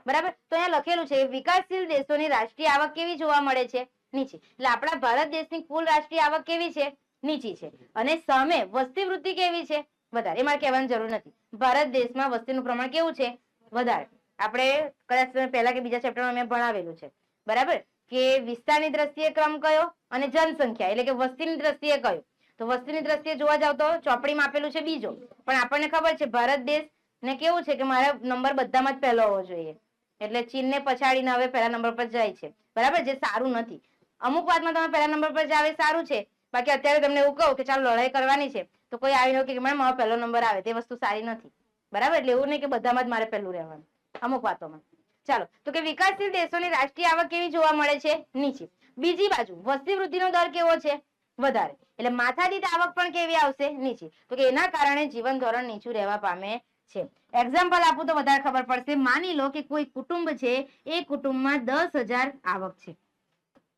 બરાબર. તો અહીંયા લખેલું છે વિકાસશીલ દેશોની રાષ્ટ્રીય આવક કેવી જોવા મળે છે? નીચી. એટલે આપણા ભારત દેશની કુલ રાષ્ટ્રીય આવક કેવી છે? નીચી છે. અને સામે વસ્તી વૃદ્ધિ કેવી છે? વધારે. એ મારે કહેવાની જરૂર નથી. ભારત દેશમાં વસ્તીનું પ્રમાણ કેવું છે? વધારે. આપણે કદાચ પહેલા કે બીજા ચેપ્ટરમાં મેં ભણાવેલું છે, બરાબર, કે વિસ્તારની દ્રષ્ટિએ ક્રમ કયો અને જનસંખ્યા એટલે કે વસ્તીની દ્રષ્ટિએ કયો. તો વસ્તીની દ્રષ્ટિએ જોવા જાવ તો ચોપડીમાં આપેલું છે બીજો, પણ આપણને ખબર છે ભારત દેશ ને કેવું છે કે મારા નંબર બધામાં જ પહેલો હોવો જોઈએ, એટલે ચીનને પછાડીને હવે પહેલા નંબર પર જાય છે, બરાબર, જે સારું નથી. અમુક વાતમાં તમે પહેલા નંબર પર જાવ એ સારું છે, બાકી અત્યારે તમને એવું કહું કે ચાલો લડાઈ કરવાની છે તો કોઈ આવીને કે મેડમ મારો પહેલો નંબર આવે, તે વસ્તુ સારી નથી, બરાબર. એટલે એવું નહીં કે બધામાં જ મારે પહેલું રહેવાનું અમુક વાતોમાં. ચાલો, તો કે વિકાસશીલ દેશોની રાષ્ટ્રીય આવક કેવી જોવા મળે છે? નીચી. બીજી બાજુ વસ્તી વૃદ્ધિનો દર કેવો છે? વધારે. એટલે માથાદીઠ આવક પણ કેવી આવશે? નીચી. તો કે એના કારણે જીવન ધોરણ નીચું રહેવા પામે છે. એક્ઝામ્પલ આપું તો વધારે ખબર પડશે. માની લો કે કોઈ કુટુંબ છે, એ કુટુંબમાં 10,000 આવક છે.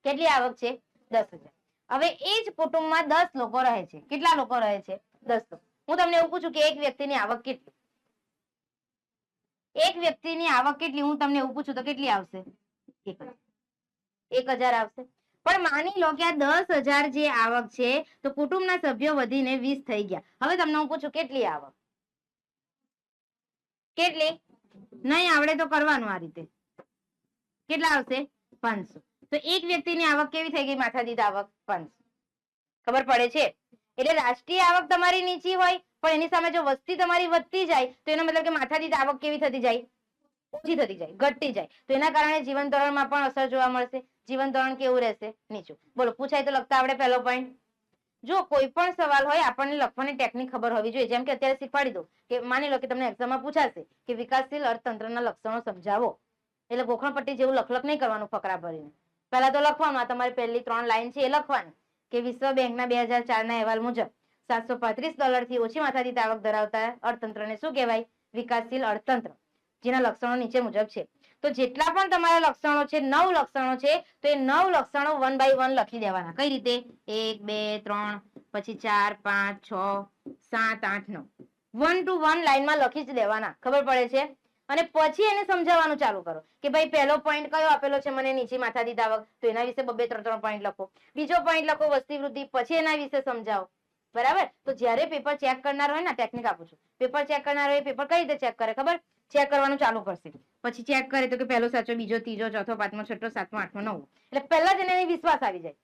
કેટલી આવક છે? 10,000. હવે એ જ કુટુંબમાં 10 લોકો રહે છે. કેટલા લોકો રહે છે? 10 લોકો. હું તમને એવું પૂછું કે એક વ્યક્તિની આવક કેટલી? એક વ્યક્તિની આવક કેટલી? હું તમને એવું પૂછું તો કેટલી આવશે? 1,000 આવશે. પણ માની લો કે આ 10,000 જે આવક છે તો કુટુંબના સભ્યો વધીને 20 થઈ ગયા. હવે તમને હું પૂછું કેટલી આવક? કેટલી? નહીં આવડે તો કરવાનું આ રીતે. કેટલા આવશે? 500. તો એક વ્યક્તિની આવક કેવી થઈ ગઈ? માથાદીઠ આવક 500. ખબર પડે છે? એટલે રાષ્ટ્રીય આવક તમારી નીચી હોય પણ એની સામે જો વસ્તી તમારી વધતી જાય તો એનો મતલબ કે માથાદીઠ આવક કેવી થતી જાય? ઓછી થતી જાય, ઘટતી જાય. તો એના કારણે જીવન ધોરણમાં પણ અસર જોવા મળશે. જીવન ધોરણ કેવું રહેશે? નીચું. બોલો, પૂછાય તો લખતા આવડે પહેલો પોઈન્ટ? જો કોઈ પણ સવાલ હોય આપણને લખવાની ટેકનિક ખબર હોવી જોઈએ. જેમ કે અત્યારે શીખવાડી દઉં કે માની લો કે તમને એક્ઝામમાં પૂછાશે કે વિકાસશીલ અર્થતંત્રના લક્ષણો સમજાવો, એટલે ગોખણપટ્ટી જેવું લખ નહીં કરવાનું ફકરા ભરીને. પહેલા તો લખવાનું, આ તમારી પહેલી 3 લાઈન છે એ લખવાની કે વિશ્વ બેંકના 2004ના અહેવાલ મુજબ $735 થી ઓછી માથાદીઠ આવક ધરાવતા અર્થતંત્રને શું કહેવાય? વિકાસશીલ અર્થતંત્ર. જેના લક્ષણો નીચે મુજબ છે. તો જેટલા પણ તમારા લક્ષણો છે, 9 લક્ષણો છે, તો એ 9 લક્ષણો 1 by 1 લખી દેવાના. કઈ રીતે? 1 2 3 પછી 4 5 6 7 8 9 1 to 1 લાઈનમાં લખી જ દેવાના. ખબર પડે છે? અને પછી એને સમજાવવાનું ચાલુ કરો કે ભાઈ પહેલો પોઈન્ટ કયો આપેલો છે મને? નીચી માથાદીઠ આવક. તો એના વિશે 2 3 પોઈન્ટ લખો. બીજો પોઈન્ટ લખો વસ્તી વૃદ્ધિ, પછી એના વિશે સમજાવો, બરાબર. તો જ્યારે પેપર ચેક કરનાર હોય ને, ટેકનિક આપું છું, પેપર ચેક કરનાર હોય પેપર કઈ રીતે ચેક કરે ખબર? ચેક કરવાનું ચાલુ કરશે, પછી ચેક કરે તો કે પહેલો સાચો, બીજો ત્રીજો ચોથો પાંચમો છઠ્ઠો સાતમો આઠમો નવમો. એટલે પહેલા જ એને વિશ્વાસ આવી જાય.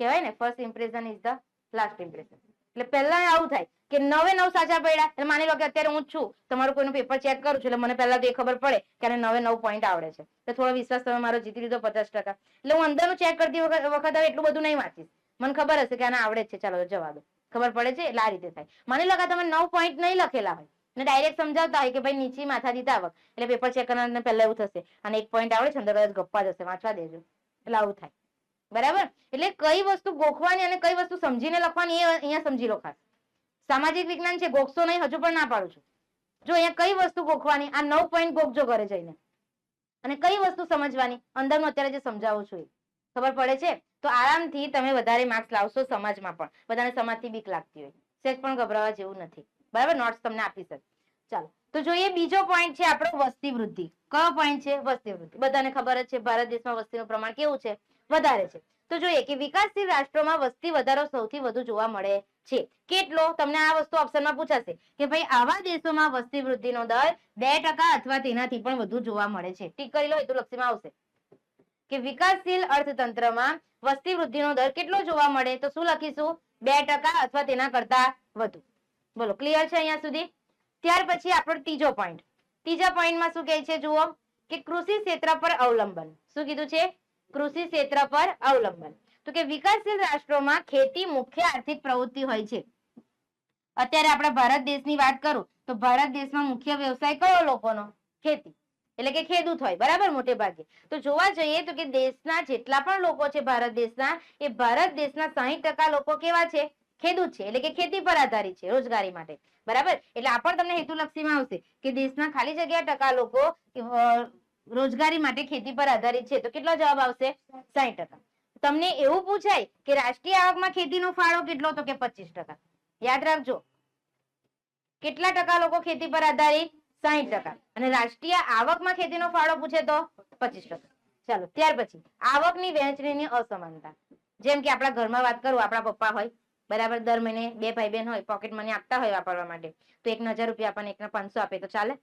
કહેવાય ને first impression is the last impression. એટલે પહેલા આવું થાય કે 9 સાચા પડ્યા. એટલે માની લો કે અત્યારે હું જ છું, તમારું કોઈનું પેપર ચેક કરું છું, એટલે મને પહેલા તો એ ખબર પડે કે આને 9 પોઈન્ટ આવડે છે, તો થોડો વિશ્વાસ તમે મારો જીતી લીધો 50%. એટલે હું અંદરનું ચેક કરતી વખત હવે એટલું બધું નહીં વાંચીશ. મને ખબર હશે કે આને આવડે છે, ચાલો જવા દો. ખબર પડે છે? એટલે આ રીતે થાય. માની લો કે તમે 9 પોઈન્ટ નહીં લખેલા હોય ને ડાયરેક્ટ સમજાવતા હોય કે ભાઈ નીચી માથાદીઠ આવક, એટલે પેપર ચેક કરનારને પહેલા એવું થશે અને 1 પોઈન્ટ આવડે છે, અંદર કદાચ ગપ્પા જશે, વાંચવા દેજો. એટલે આવું થાય, બરાબર. એટલે કઈ વસ્તુ ગોખવાની અને કઈ વસ્તુ સમજીને લખવાની એ અહીંયા સમજી લો ખાસ. સામાજિક વિજ્ઞાન છે, ગોખશો નહીં, હજુ પણ ના પાડું છું. જો અહીંયા કઈ વસ્તુ ગોખવાની, આ 9 પોઈન્ટ ગોખજો ઘરે જઈને, અને કઈ વસ્તુ સમજવાની, અંદરનું અત્યારે જે સમજાવું છું એ ખબર પડે છે? તો આરામથી તમે વધારે માર્ક્સ લાવશો. સમાજમાં પણ બધાને સમાજથી બીક લાગતી હોય, સેજ પણ ગભરાવા જેવું નથી, બરાબર. નોટ્સ તમને આપી શકે. ચાલો, તો જોઈએ બીજો પોઈન્ટ છે આપણો વસ્તી વૃદ્ધિ. કયો પોઈન્ટ છે? વસ્તી વૃદ્ધિ. બધાને ખબર જ છે ભારત દેશમાં વસ્તીનું પ્રમાણ કેવું છે? વધારે છે. તો જોઈએ કે વિકાસશીલ રાષ્ટ્રોમાં વસ્તી વધારો સૌથી વધુ જોવા મળે છે. કેટલો? તમને આ વસ્તુ ઓપ્શનમાં પૂછાશે કે ભાઈ આવા દેશોમાં વસ્તી વૃદ્ધિનો દર 2% અથવા તેનાથી પણ વધુ જોવા મળે છે. ટીક કરી લો, એ તો લક્ષીમાં આવશે કે વિકાસશીલ અર્થતંત્રમાં વસ્તી વૃદ્ધિનો દર કેટલો જોવા મળે? તો શું લખીશું? 2% અથવા તેના કરતા વધુ. બોલો, ક્લિયર છે અહીંયા સુધી? ત્યાર પછી આપણો ત્રીજો પોઈન્ટ. ત્રીજા પોઈન્ટમાં શું કહે છે જુઓ કે કૃષિ ક્ષેત્ર પર અવલંબન. શું કીધું છે? કૃષિ ક્ષેત્ર પર અવલંબન. તો કે વિકાસશીલ રાષ્ટ્રોમાં ખેતી મુખ્ય આર્થિક પ્રવૃત્તિ હોય છે. અત્યારે આપણા ભારત દેશની વાત કરું તો ભારત દેશમાં મુખ્ય વ્યવસાય કયો લોકોનો? ખેતી. એટલે કે ખેડૂત હોય, બરાબર, મોટે ભાગે. તો જોવા જઈએ તો કે દેશના જેટલા પણ લોકો છે ભારત દેશના, એ ભારત દેશના 60% લોકો કેવા છે? ખેડૂત છે. એટલે કે ખેતી પર આધારિત છે રોજગારી માટે, બરાબર. એટલે આ પણ તમને હેતુલક્ષીમાં આવશે કે દેશના ખાલી જગ્યા ટકા લોકો રોજગારી માટે ખેતી પર આધારિત છે. તો કેટલો જવાબ આવશે? 60%. તમને એવું પૂછાય કે રાષ્ટ્રીય આવકમાં ખેતીનો ફાળો કેટલો? તો કે 25%. યાદ રાખજો, કેટલા ટકા લોકો ખેતી પર આધારિત? 60%. અને રાષ્ટ્રીય આવકમાં ખેતીનો ફાળો પૂછે તો 25%. ચાલો ત્યાર પછી આવકની વહેંચણીની અસમાનતા. જેમ કે આપણા ઘરમાં વાત કરું, આપણા પપ્પા હોય બરાબર, દર મહિને 2 ભાઈ બહેન હોય, પોકેટ મની આપતા હોય વાપરવા માટે, તો 1000 રૂપિયા આપણને, એકને 500 આપે તો ચાલે?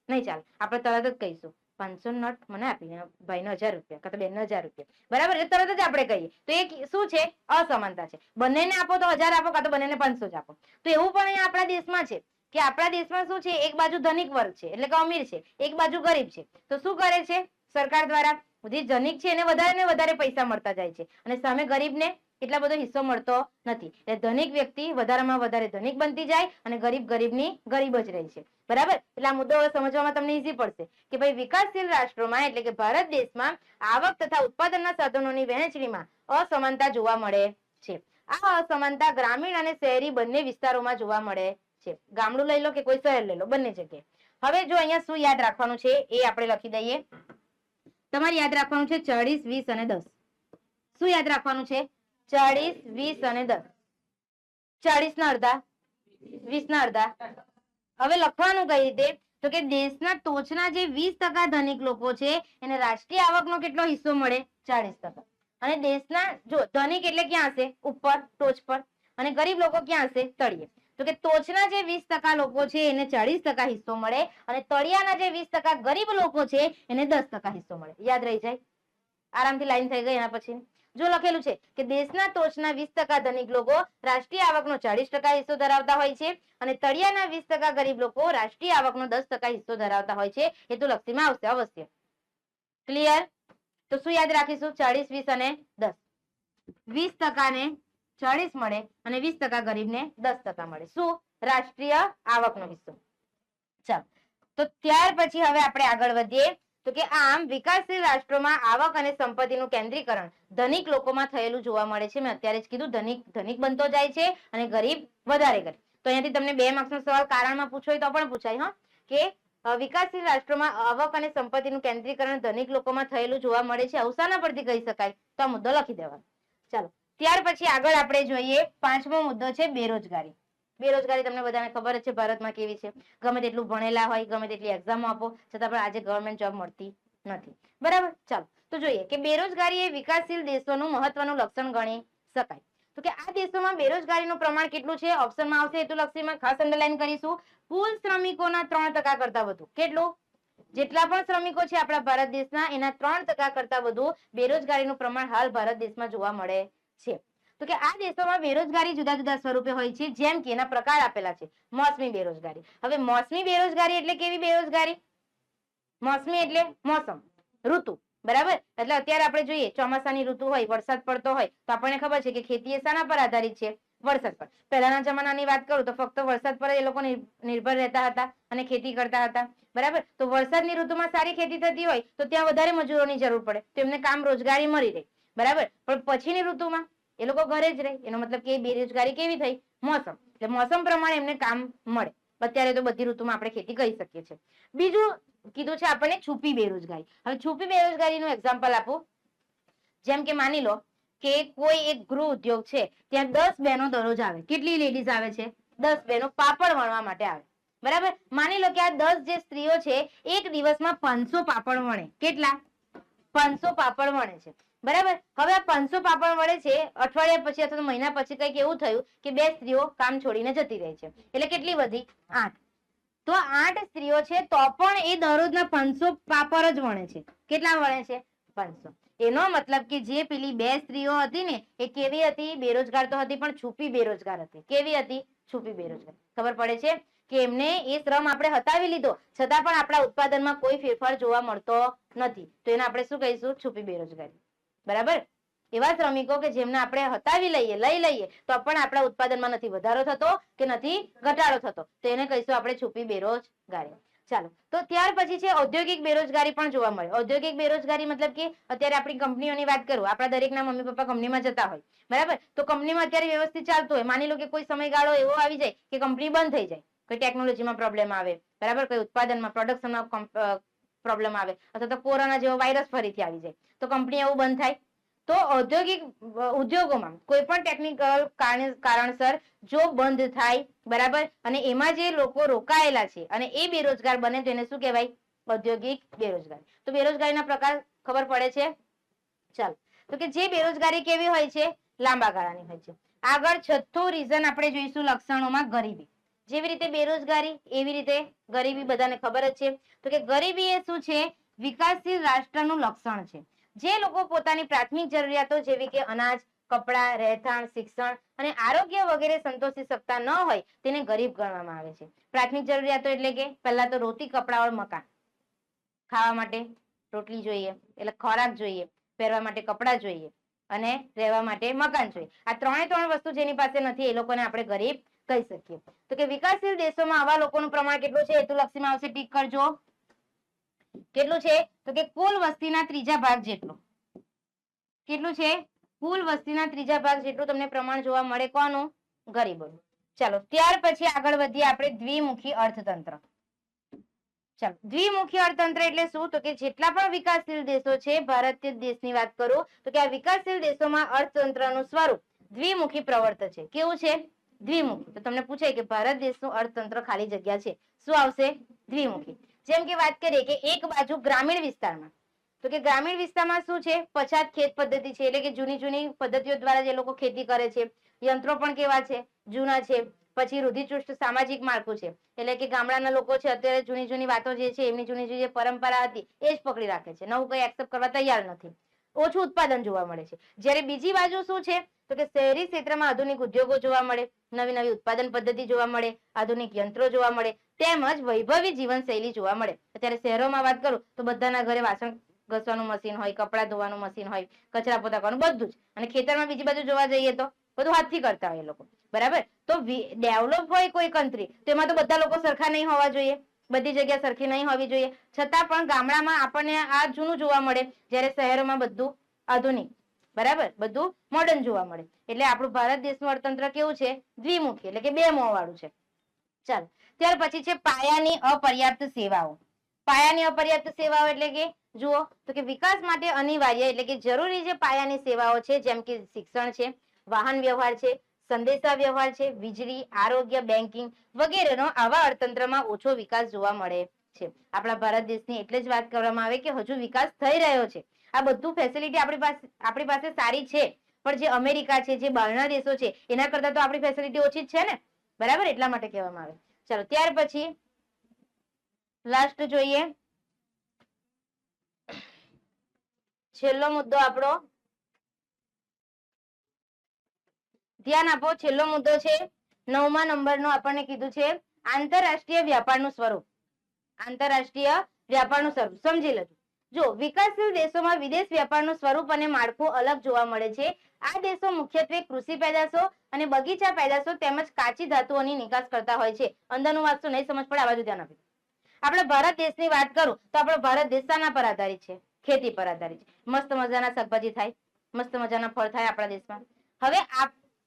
નહીં ચાલે. આપણે તરત જ કહીશું 500 નોટ મને આપીને ભાઈને 1000 રૂપિયા કાં તો બેનને 1000 રૂપિયા, બરાબર? એટલે તરત જ આપણે કહીએ. તો એ શું છે? અસમાનતા છે. બંનેને આપો તો 1000 આપો, કાં તો બંનેને 500 જ આપો. તો એવું પણ અહીંયા આપણા દેશમાં છે કે આપણા દેશમાં શું છે, એક બાજુ ધનિક વર્ગ છે એટલે કે અમીર છે, એક બાજુ ગરીબ છે. તો શું કરે છે સરકાર દ્વારા? જે ધનિક છે એને વધારે ને વધારે પૈસા મળતા જાય છે અને સામે ગરીબને એટલા બધો હિસ્સો મળતો નથી. એટલે ધનિક વ્યક્તિ વધારેમાં વધારે ધનિક બનતી જાય અને ગરીબની ગરીબ જ રહે છે, બરાબર? એટલે આ મુદ્દો સમજવામાં તમને ઈઝી પડશે કે ભાઈ વિકાસશીલ રાષ્ટ્રોમાં એટલે કે ભારત દેશમાં આવક તથા ઉત્પાદનના સાધનોની વહેંચણીમાં અસમાનતા જોવા મળે છે. આ અસમાનતા ગ્રામીણ અને શહેરી બંને વિસ્તારોમાં જોવા મળે છે. ગામડું લઈ લો કે કોઈ શહેર લઈ લો, બંને જગ્યાએ. હવે જો અહીંયા શું યાદ રાખવાનું છે એ આપણે લખી દઈએ. તમારે યાદ રાખવાનું છે 40, 20 અને 10. શું યાદ રાખવાનું છે? 40, 20 અને 10. 40 ના અડધા, 20 ના અડધા. હવે લખવાનું કઈ રીતે? તો કે દેશના ટોચના જે 20% ધનિક લોકો છે એને રાષ્ટ્રીય આવકનો કેટલો હિસ્સો મળે? 40%. અને દેશના, જો ધનિક એટલે ક્યાં હશે? ઉપર, ટોચ પર. અને ગરીબ લોકો ક્યાં હશે? તળિયે. તો કે ટોચના જે 20% લોકો છે એને 40% હિસ્સો મળે અને તળિયાના જે 20% ગરીબ લોકો છે એને 10% હિસ્સો મળે. યાદ રહી જાય? આરામથી લાઈન થઈ ગઈ. એના પછી જો લખેલું છે કે દેશના ટોચના 20% ધનિક લોકો રાષ્ટ્રીય આવકનો 40% હિસ્સો ધરાવતા હોય છે અને તળિયાના 20% ગરીબ લોકો રાષ્ટ્રીય આવકનો 10% હિસ્સો ધરાવતા હોય છે. એ તો લક્ષીમાં આવશે અવશ્ય. ક્લિયર? તો શું યાદ રાખીશું? 40, 20 અને 10. 20% ને 40 મળે અને 20% ગરીબને 10% મળે. શું? રાષ્ટ્રીય આવકનો હિસ્સો. ચાલો, તો ત્યાર પછી હવે આપણે આગળ વધીએ. તો કે આમ વિકાસશીલ રાષ્ટ્રોમાં આવક અને સંપત્તિનું કેન્દ્રીકરણ ધનિક લોકોમાં થયેલું જોવા મળે છે. મેં અત્યારે જ કીધું, ધનિક બનતો જાય છે અને ગરીબ વધારે ગરીબ. તો અહીંયાથી તમને 2 માર્ક્સનો સવાલ કારણમાં પૂછો તો પણ પૂછાય, હા, કે વિકાસશીલ રાષ્ટ્રોમાં આવક અને સંપત્તિનું કેન્દ્રીકરણ ધનિક લોકોમાં થયેલું જોવા મળે છે. અવસાના પરથી કહી શકાય. તો આ મુદ્દો લખી દેવાનો. ચાલો, ત્યાર પછી આગળ આપણે જોઈએ 5મો મુદ્દો છે બેરોજગારી. બેરોજગારી તમને બધાને ખબર જ છે ભારતમાં કેવી છે. ગમે તેટલું ભણેલા હોય, ગમે તેટલી એક્ઝામો આપો, છતાં પણ આજે ગવર્મેન્ટ જોબ મળતી નથી, બરાબર? ચાલો, તો જોઈએ કે બેરોજગારી એ વિકાસશીલ દેશોનું મહત્વનું લક્ષણ ગણી શકાય. તો કે આ દેશોમાં બેરોજગારીનું પ્રમાણ કેટલું છે? ઓપ્શનમાં આવશે હેતુલક્ષીમાં, ખાસ અંડરલાઈન કરીશું. કુલ શ્રમિકોના 3% કરતા વધુ. કેટલું? જેટલા પણ શ્રમિકો છે આપણા ભારત દેશના એના 3% કરતા વધુ બેરોજગારીનું પ્રમાણ હાલ ભારત દેશમાં જોવા મળે છે. તો કે આ દેશોમાં બેરોજગારી જુદા જુદા સ્વરૂપે હોય છે. જેમ કે એના પ્રકાર આપેલા છે. મોસમી બેરોજગારી. હવે મોસમી બેરોજગારી એટલે કેવી બેરોજગારી? મોસમી એટલે મોસમ, ઋતુ, બરાબર? એટલે અત્યારે આપણે જોઈએ ચોમાસાની ઋતુ હોય, વરસાદ પડતો હોય, તો આપણને ખબર છે કે ખેતી એ શાના પર આધારિત છે? વરસાદ પર. પહેલાના જમાનાની વાત કરું તો ફક્ત વરસાદ પર એ લોકો નિર્ભર રહેતા હતા અને ખેતી કરતા હતા, બરાબર? તો વરસાદની ઋતુમાં સારી ખેતી થતી હોય તો ત્યાં વધારે મજૂરોની જરૂર પડે, તો એમને કામ રોજગારી મળી રહે, બરાબર? પણ પછીની ઋતુમાં એ લોકો ઘરે જ રહે. એનો મતલબ કે બેરોજગારી કેવી થઈ? મોસમ. એટલે મોસમ પ્રમાણે એમને કામ મળે. અત્યારે તો બધી ઋતુમાં આપણે ખેતી કરી શકીએ છીએ. બીજું કીધું છે આપણને છુપી બેરોજગારી. હવે છુપી બેરોજગારીનું એક્ઝામ્પલ આપું. જેમ કે માની લો કે કોઈ એક ગૃહ ઉદ્યોગ છે, ત્યાં 10 બહેનો દરરોજ આવે. કેટલી લેડીઝ આવે છે? 10 બહેનો પાપડ વણવા માટે આવે, બરાબર? માની લો કે આ 10 જે સ્ત્રીઓ છે એક દિવસમાં 500 પાપડ વણે. કેટલા? 500 પાપડ વણે છે, બરાબર? હવે આ 500 પાપડ વળે છે, અઠવાડિયા પછી અથવા મહિના પછી કંઈક એવું થયું કે 2 સ્ત્રીઓ કામ છોડીને જતી રહી છે. એટલે કેટલી વધી? 8. તો 8 સ્ત્રીઓ છે તો પણ એ દરરોજના 500 પાપડ જ વણે છે. કેટલા વણે છે? 500. એનો મતલબ કે જે પેલી 2 સ્ત્રીઓ હતી ને એ કેવી હતી? બેરોજગાર તો હતી પણ છુપી બેરોજગાર હતી. કેવી હતી? છુપી બેરોજગાર. ખબર પડે છે કે એમને એ શ્રમ આપણે હટાવી લીધો છતાં પણ આપણા ઉત્પાદનમાં કોઈ ફેરફાર જોવા મળતો નથી. તો એને આપણે શું કહીશું? છુપી બેરોજગારી, બરાબર? એવા શ્રમિકો કે જેમને આપણે હટાવી લઈ લઈએ તો પણ આપણા ઉત્પાદનમાં નથી વધારો થતો કે નથી ઘટાડો થતો, તો એને કહીશું આપણે છુપી બેરોજગારી. ચાલો, તો ત્યાર પછી છે ઔદ્યોગિક બેરોજગારી પણ જોવા મળે. ઔદ્યોગિક બેરોજગારી મતલબ કે અત્યારે આપણી કંપનીઓની વાત કરું, આપણા દરેકના મમ્મી પપ્પા કંપનીમાં જતા હોય, બરાબર? તો કંપનીમાં અત્યારે વ્યવસ્થિત ચાલતું હોય. માની લો કે કોઈ સમયગાળો એવો આવી જાય કે કંપની બંધ થઈ જાય, કોઈ ટેકનોલોજીમાં પ્રોબ્લેમ આવે, બરાબર? કોઈ ઉત્પાદનમાં, પ્રોડક્શનમાં પ્રોબ્લેમ આવે, અથવા તો કોરોના જેવો વાયરસ ફરીથી આવી જાય, તો કંપની એવું બંધ થાય. તો ઔદ્યોગિક ઉદ્યોગોમાં કોઈ પણ ટેકનિકલ કારણસર જો બંધ થાય, બરાબર, અને એમાં જે લોકો રોકાયેલા છે અને એ બેરોજગાર બને તો એને શું કહેવાય? ઔદ્યોગિક બેરોજગારી. તો બેરોજગારીના પ્રકાર ખબર પડે છે? ચાલો, તો કે જે બેરોજગારી કેવી હોય છે? લાંબા ગાળાની હોય છે. આગળ છઠ્ઠું રીઝન આપણે જોઈશું લક્ષણોમાં ગરીબી. જેવી રીતે બેરોજગારી એવી રીતે ગરીબી બધાને ખબર જ છે. તો કે ગરીબી એ શું છે? વિકાસશીલ રાષ્ટ્રનું લક્ષણ છે. જે લોકો પોતાની પ્રાથમિક જરૂરિયાતો જેવી કે અનાજ, કપડાં, રહેઠાણ, શિક્ષણ અને આરોગ્ય વગેરે સંતોષી શકતા ન હોય તેને ગરીબ ગણવામાં આવે છે. પ્રાથમિક જરૂરિયાતો એટલે કે પહેલા તો રોટી, કપડાં, મકાન. ખાવા માટે રોટલી જોઈએ એટલે ખોરાક જોઈએ, પહેરવા માટે કપડાં જોઈએ અને રહેવા માટે મકાન જોઈએ. આ ત્રણ વસ્તુ જેની પાસે નથી એ લોકોને આપણે ગરીબ કહી શકીએ. તો કે વિકાસશીલ દેશોમાં આવા લોકોનું પ્રમાણ કેટલું છે? હેતુલક્ષીમાં આવશે, ટીક કરજો. કેટલું છે? તો કે કુલ વસ્તીના 3 ભાગ જેટલું. કેટલું છે? કુલ વસ્તીના 3 ભાગ જેટલું તમને પ્રમાણ જોવા મળે. કોનું? ગરીબોનું. ચાલો, ત્યાર પછી આગળ વધીએ આપણે દ્વિમુખી અર્થતંત્ર. ચાલો, દ્વિમુખી અર્થતંત્ર એટલે શું? તો કે જેટલા પણ વિકાસશીલ દેશો છે, ભારતીય દેશની વાત કરું તો કે આ વિકાસશીલ દેશોમાં અર્થતંત્રનું સ્વરૂપ દ્વિમુખી પ્રવર્તે છે. કેવું છે? દ્વિમુખી. તો તમને પૂછાય કે ભારત દેશનું અર્થતંત્ર ખાલી જગ્યા છે, શું આવશે? દ્વિમુખી. જેમ કે વાત કરીએ કે એક બાજુ ગ્રામીણ વિસ્તારમાં, તો કે ગ્રામીણ વિસ્તારમાં શું છે? પછાત ખેત પદ્ધતિ છે, એટલે કે જૂની પદ્ધતિઓ દ્વારા જે લોકો ખેતી કરે છે. યંત્રો પણ કેવા છે? જૂના છે. પછી રૂઢિચુસ્ત સામાજિક માળખું છે, એટલે કે ગામડાના લોકો છે અત્યારે જૂની વાતો જે છે એમની જૂની જે પરંપરા હતી એ જ પકડી રાખે છે, નવું કઈ એક્સેપ્ટ કરવા તૈયાર નથી. ઓછું ઉત્પાદન જોવા મળે છે. જ્યારે બીજી બાજુ શું છે? તો કે શહેરી ક્ષેત્રમાં આધુનિક ઉદ્યોગો જોવા મળે, નવી ઉત્પાદન પદ્ધતિ જોવા મળે, આધુનિક યંત્રો જોવા મળે, તેમજ વૈભવી જીવનશૈલી જોવા મળે. અત્યારે શહેરોમાં વાત કરું તો બધાના ઘરે વાસણ ઘસવાનું મશીન હોય, કપડાં ધોવાનું મશીન હોય, કચરા પોતા કરવાનું બધું જ. અને ખેતરમાં બીજી બાજુ જોવા જઈએ તો બધું હાથથી કરતા હોય એ લોકો, બરાબર? તો ડેવલપ હોય કોઈ કન્ટ્રી તેમાં તો બધા લોકો સરખા નહીં હોવા જોઈએ, બધી જગ્યા સરખી નહીં હોવી જોઈએ. છતાં પણ ગામડામાં આપણને આ જૂનું જોવા મળે, જ્યારે શહેરોમાં બધું આધુનિક, બરાબર, બધું મોડર્ન જોવા મળે. એટલે આપણું ભારત દેશનું અર્થતંત્ર કેવું છે? દ્વિમુખી, એટલે કે 2 મોં વાળું છે. ચાલો, ત્યાર પછી છે પાયાની અપર્યાપ્ત સેવાઓ. પાયાની અપર્યાપ્ત સેવાઓ એટલે કે જુઓ તો કે વિકાસ માટે અનિવાર્ય એટલે કે જરૂરી જે પાયાની સેવાઓ છે, જેમ કે શિક્ષણ છે, વાહન વ્યવહાર છે, સંદેશા વ્યવહાર છે, વીજળી, આરોગ્ય, બેન્કિંગ વગેરેનો આવા અર્થતંત્રમાં ઓછો વિકાસ જોવા મળે છે. આપણા ભારત દેશની એટલે જ વાત કરવામાં આવે કે હજુ વિકાસ થઈ રહ્યો છે. આ બધું ફેસિલિટી આપણી પાસે સારી છે, પણ જે અમેરિકા છે, જે બહારના દેશો છે એના કરતા તો આપણી ફેસિલિટી ઓછી જ છે ને, બરાબર? એટલા માટે કહેવામાં આવે. ચાલો, ત્યાર પછી લાસ્ટ જોઈએ, છેલ્લો મુદ્દો આપણો, ધ્યાન આપો. છેલ્લો મુદ્દો છે 9મા નંબરનો, આપણને કીધું છે આંતરરાષ્ટ્રીય વ્યાપારનું સ્વરૂપ. આંતરરાષ્ટ્રીય વ્યાપારનું સ્વરૂપ સમજી લેજો. જો વિકાસશીલ દેશોમાં વિદેશ વ્યાપારનું સ્વરૂપ અને માળખું અલગ જોવા મળે છે. આ દેશો મુખ્યત્વે કૃષિ પેદાશો અને બગીચા પેદાશો તેમજ કાચી ધાતુઓની નિકાસ કરતા હોય છે. અંદરનું વાંચશું નહીં સમજ પડે, આ બાજુ ધ્યાન આપજો. આપણે ભારત દેશની વાત કરું તો આપણો ભારત દેશ શાના પર આધારિત છે? ખેતી પર આધારિત છે. મસ્ત મજાના શાકભાજી થાય, મસ્ત મજાના ફળ થાય આપણા દેશમાં. હવે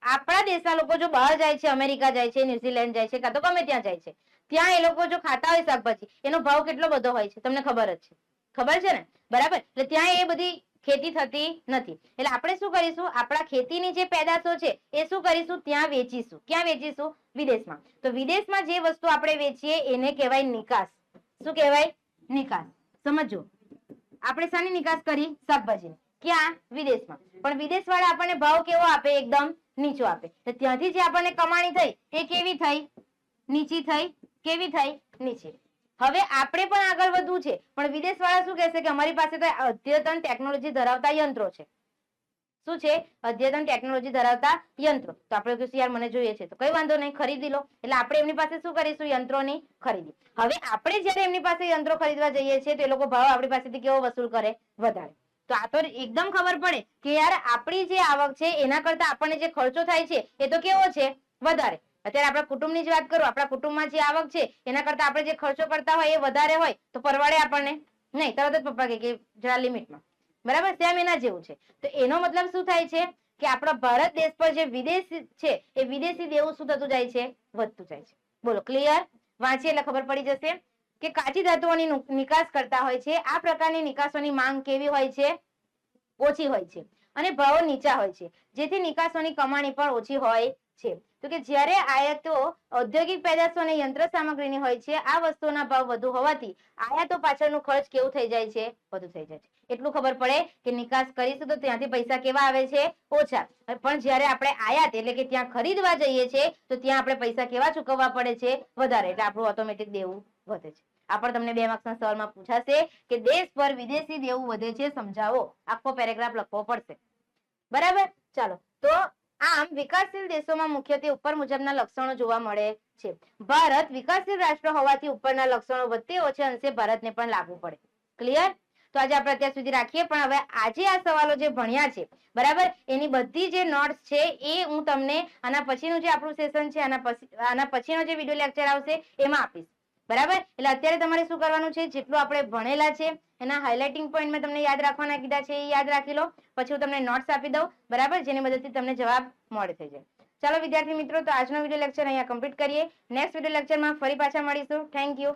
આપણા દેશના લોકો જો બહાર જાય છે, અમેરિકા જાય છે, ન્યુઝીલેન્ડ જાય છે, કાં તો ગમે ત્યાં જાય છે, ત્યાં એ લોકો જો ખાતા હોય શાકભાજી, એનો ભાવ કેટલો બધો હોય છે તમને ખબર જ છે, ખબર છે ને, બરાબર? એટલે ત્યાં એ બધી ખેતી થતી નથી. એટલે આપણે શું કરીશું? આપણા ખેતીની જે પેદાશો છે એ શું કરીશું? ત્યાં વેચીશું. ક્યાં વેચીશું? વિદેશમાં. તો વિદેશમાં જે વસ્તુ આપણે વેચીએ એને કહેવાય નિકાસ. શું કહેવાય? નિકાસ. સમજો, આપણે શાની નિકાસ કરી? શાકભાજી. ક્યાં? વિદેશમાં. પણ વિદેશ વાળા આપણને ભાવ કેવો આપે? એકદમ નીચો આપે. તો ત્યાંથી જે આપણને કમાણી થઈ એ કેવી થઈ? નીચી થઈ. કેવી થઈ? નીચી. હવે આપણે પણ આગળ વધવું છે, પણ વિદેશ વાળા શું કહેશે કે અમારી પાસે તો અદ્યતન ટેકનોલોજી ધરાવતા યંત્રો છે. શું છે? અદ્યતન ટેકનોલોજી ધરાવતા યંત્રો. તો આપણે કહીશું યાર મને જોઈએ છે, તો કઈ વાંધો નહીં, ખરીદી લો. એટલે આપણે એમની પાસે શું કરીશું? યંત્રોની ખરીદી. હવે આપણે જયારે એમની પાસે યંત્રો ખરીદવા જઈએ છીએ તો એ લોકો ભાવ આપણી પાસેથી કેવો વસૂલ કરે? વધારે. તો આ તો એકદમ ખબર પડે કે યાર આપણી જે આવક છે એના કરતા આપણને જે ખર્ચો થાય છે એ તો કેવો છે? વધારે. અત્યારે આપણા કુટુંબની જ વાત કરું, આપણા કુટુંબમાં જે આવક છે એના કરતા આપણે જે ખર્ચો કરતા હોય એ વધારે હોય તો પરવાડે આપણને નહીં. તરત જ પપ્પા કે જરા લિમિટમાં, બરાબર? સેમ એના જેવું છે. તો એનો મતલબ શું થાય છે કે આપણા ભારત દેશ પર જે વિદેશી છે એ વિદેશી દેવું શું થતું જાય છે? વધતું જાય છે. બોલો, ક્લિયર? વાંચીએ એટલે ખબર પડી જશે કે કાચી ધાતુઓની નિકાસ કરતા હોય છે. આ પ્રકારની નિકાસોની માંગ કેવી હોય છે? ઓછી હોય છે અને ભાવો નીચા હોય છે, જેથી નિકાસોની કમાણી પણ ઓછી હોય છે. તો કે જ્યારે આયાતો ઔદ્યોગિક પેદાશો અને યંત્ર સામગ્રીની હોય છે, આ વસ્તુઓના ભાવ વધુ હોવાથી આયાતો પાછળનું ખર્ચ કેવું થઈ જાય છે? વધુ થઈ જાય છે. એટલું ખબર પડે કે નિકાસ કરીશું તો ત્યાંથી પૈસા કેવા આવે છે? ઓછા. પણ જ્યારે આપણે આયાત એટલે કે ત્યાં ખરીદવા જઈએ છીએ તો ત્યાં આપણે પૈસા કેવા ચૂકવવા પડે છે? વધારે. એટલે આપણું ઓટોમેટિક દેવું વધે છે. આ પણ તમને 2 માર્ક્સના સવાલમાં પૂછાશે કે દેશ પર વિદેશી દેવું વધે છે, સમજાવો. આખો પેરેગ્રાફ લખવો પડશે. બરાબર? ચાલો. તો આમ વિકાસશીલ દેશોમાં મુખ્યત્વે ઉપર મુજબના લક્ષણો જોવા મળે છે. ભારત વિકાસશીલ રાષ્ટ્ર હોવાથી ઉપરના લક્ષણો વધતે ઓછે અંશે ભારતને પણ લાગુ પડે. ક્લિયર? તો આજે આપણે અત્યાર સુધી રાખીએ, પણ હવે આજે આ સવાલો જે ભણ્યા છે, બરાબર, એની બધી જે નોટ્સ છે એ હું તમને આના પછીનું જે આપણું સેશન છે, આના પછીનો જે વિડીયો લેક્ચર આવશે એમાં આપીશ. બરાબર? એટલે અત્યારે તમારે શું કરવાનું છે? જેટલું આપણે ભણેલા છે એના હાઇલાઇટિંગ પોઈન્ટ મેં તમને યાદ રાખવાના કીધા છે એ યાદ રાખી લો. પછી હું તમને નોટ્સ આપી દઉં, બરાબર, જેની મદદથી તમને જવાબ મળે થઈ જાય. ચાલો વિદ્યાર્થી મિત્રો, તો આજનો વિડીયો લેક્ચર અહીંયા કમ્પ્લીટ કરીએ. નેક્સ્ટ વિડીયો લેક્ચરમાં ફરી પાછા મળીશું. Thank you.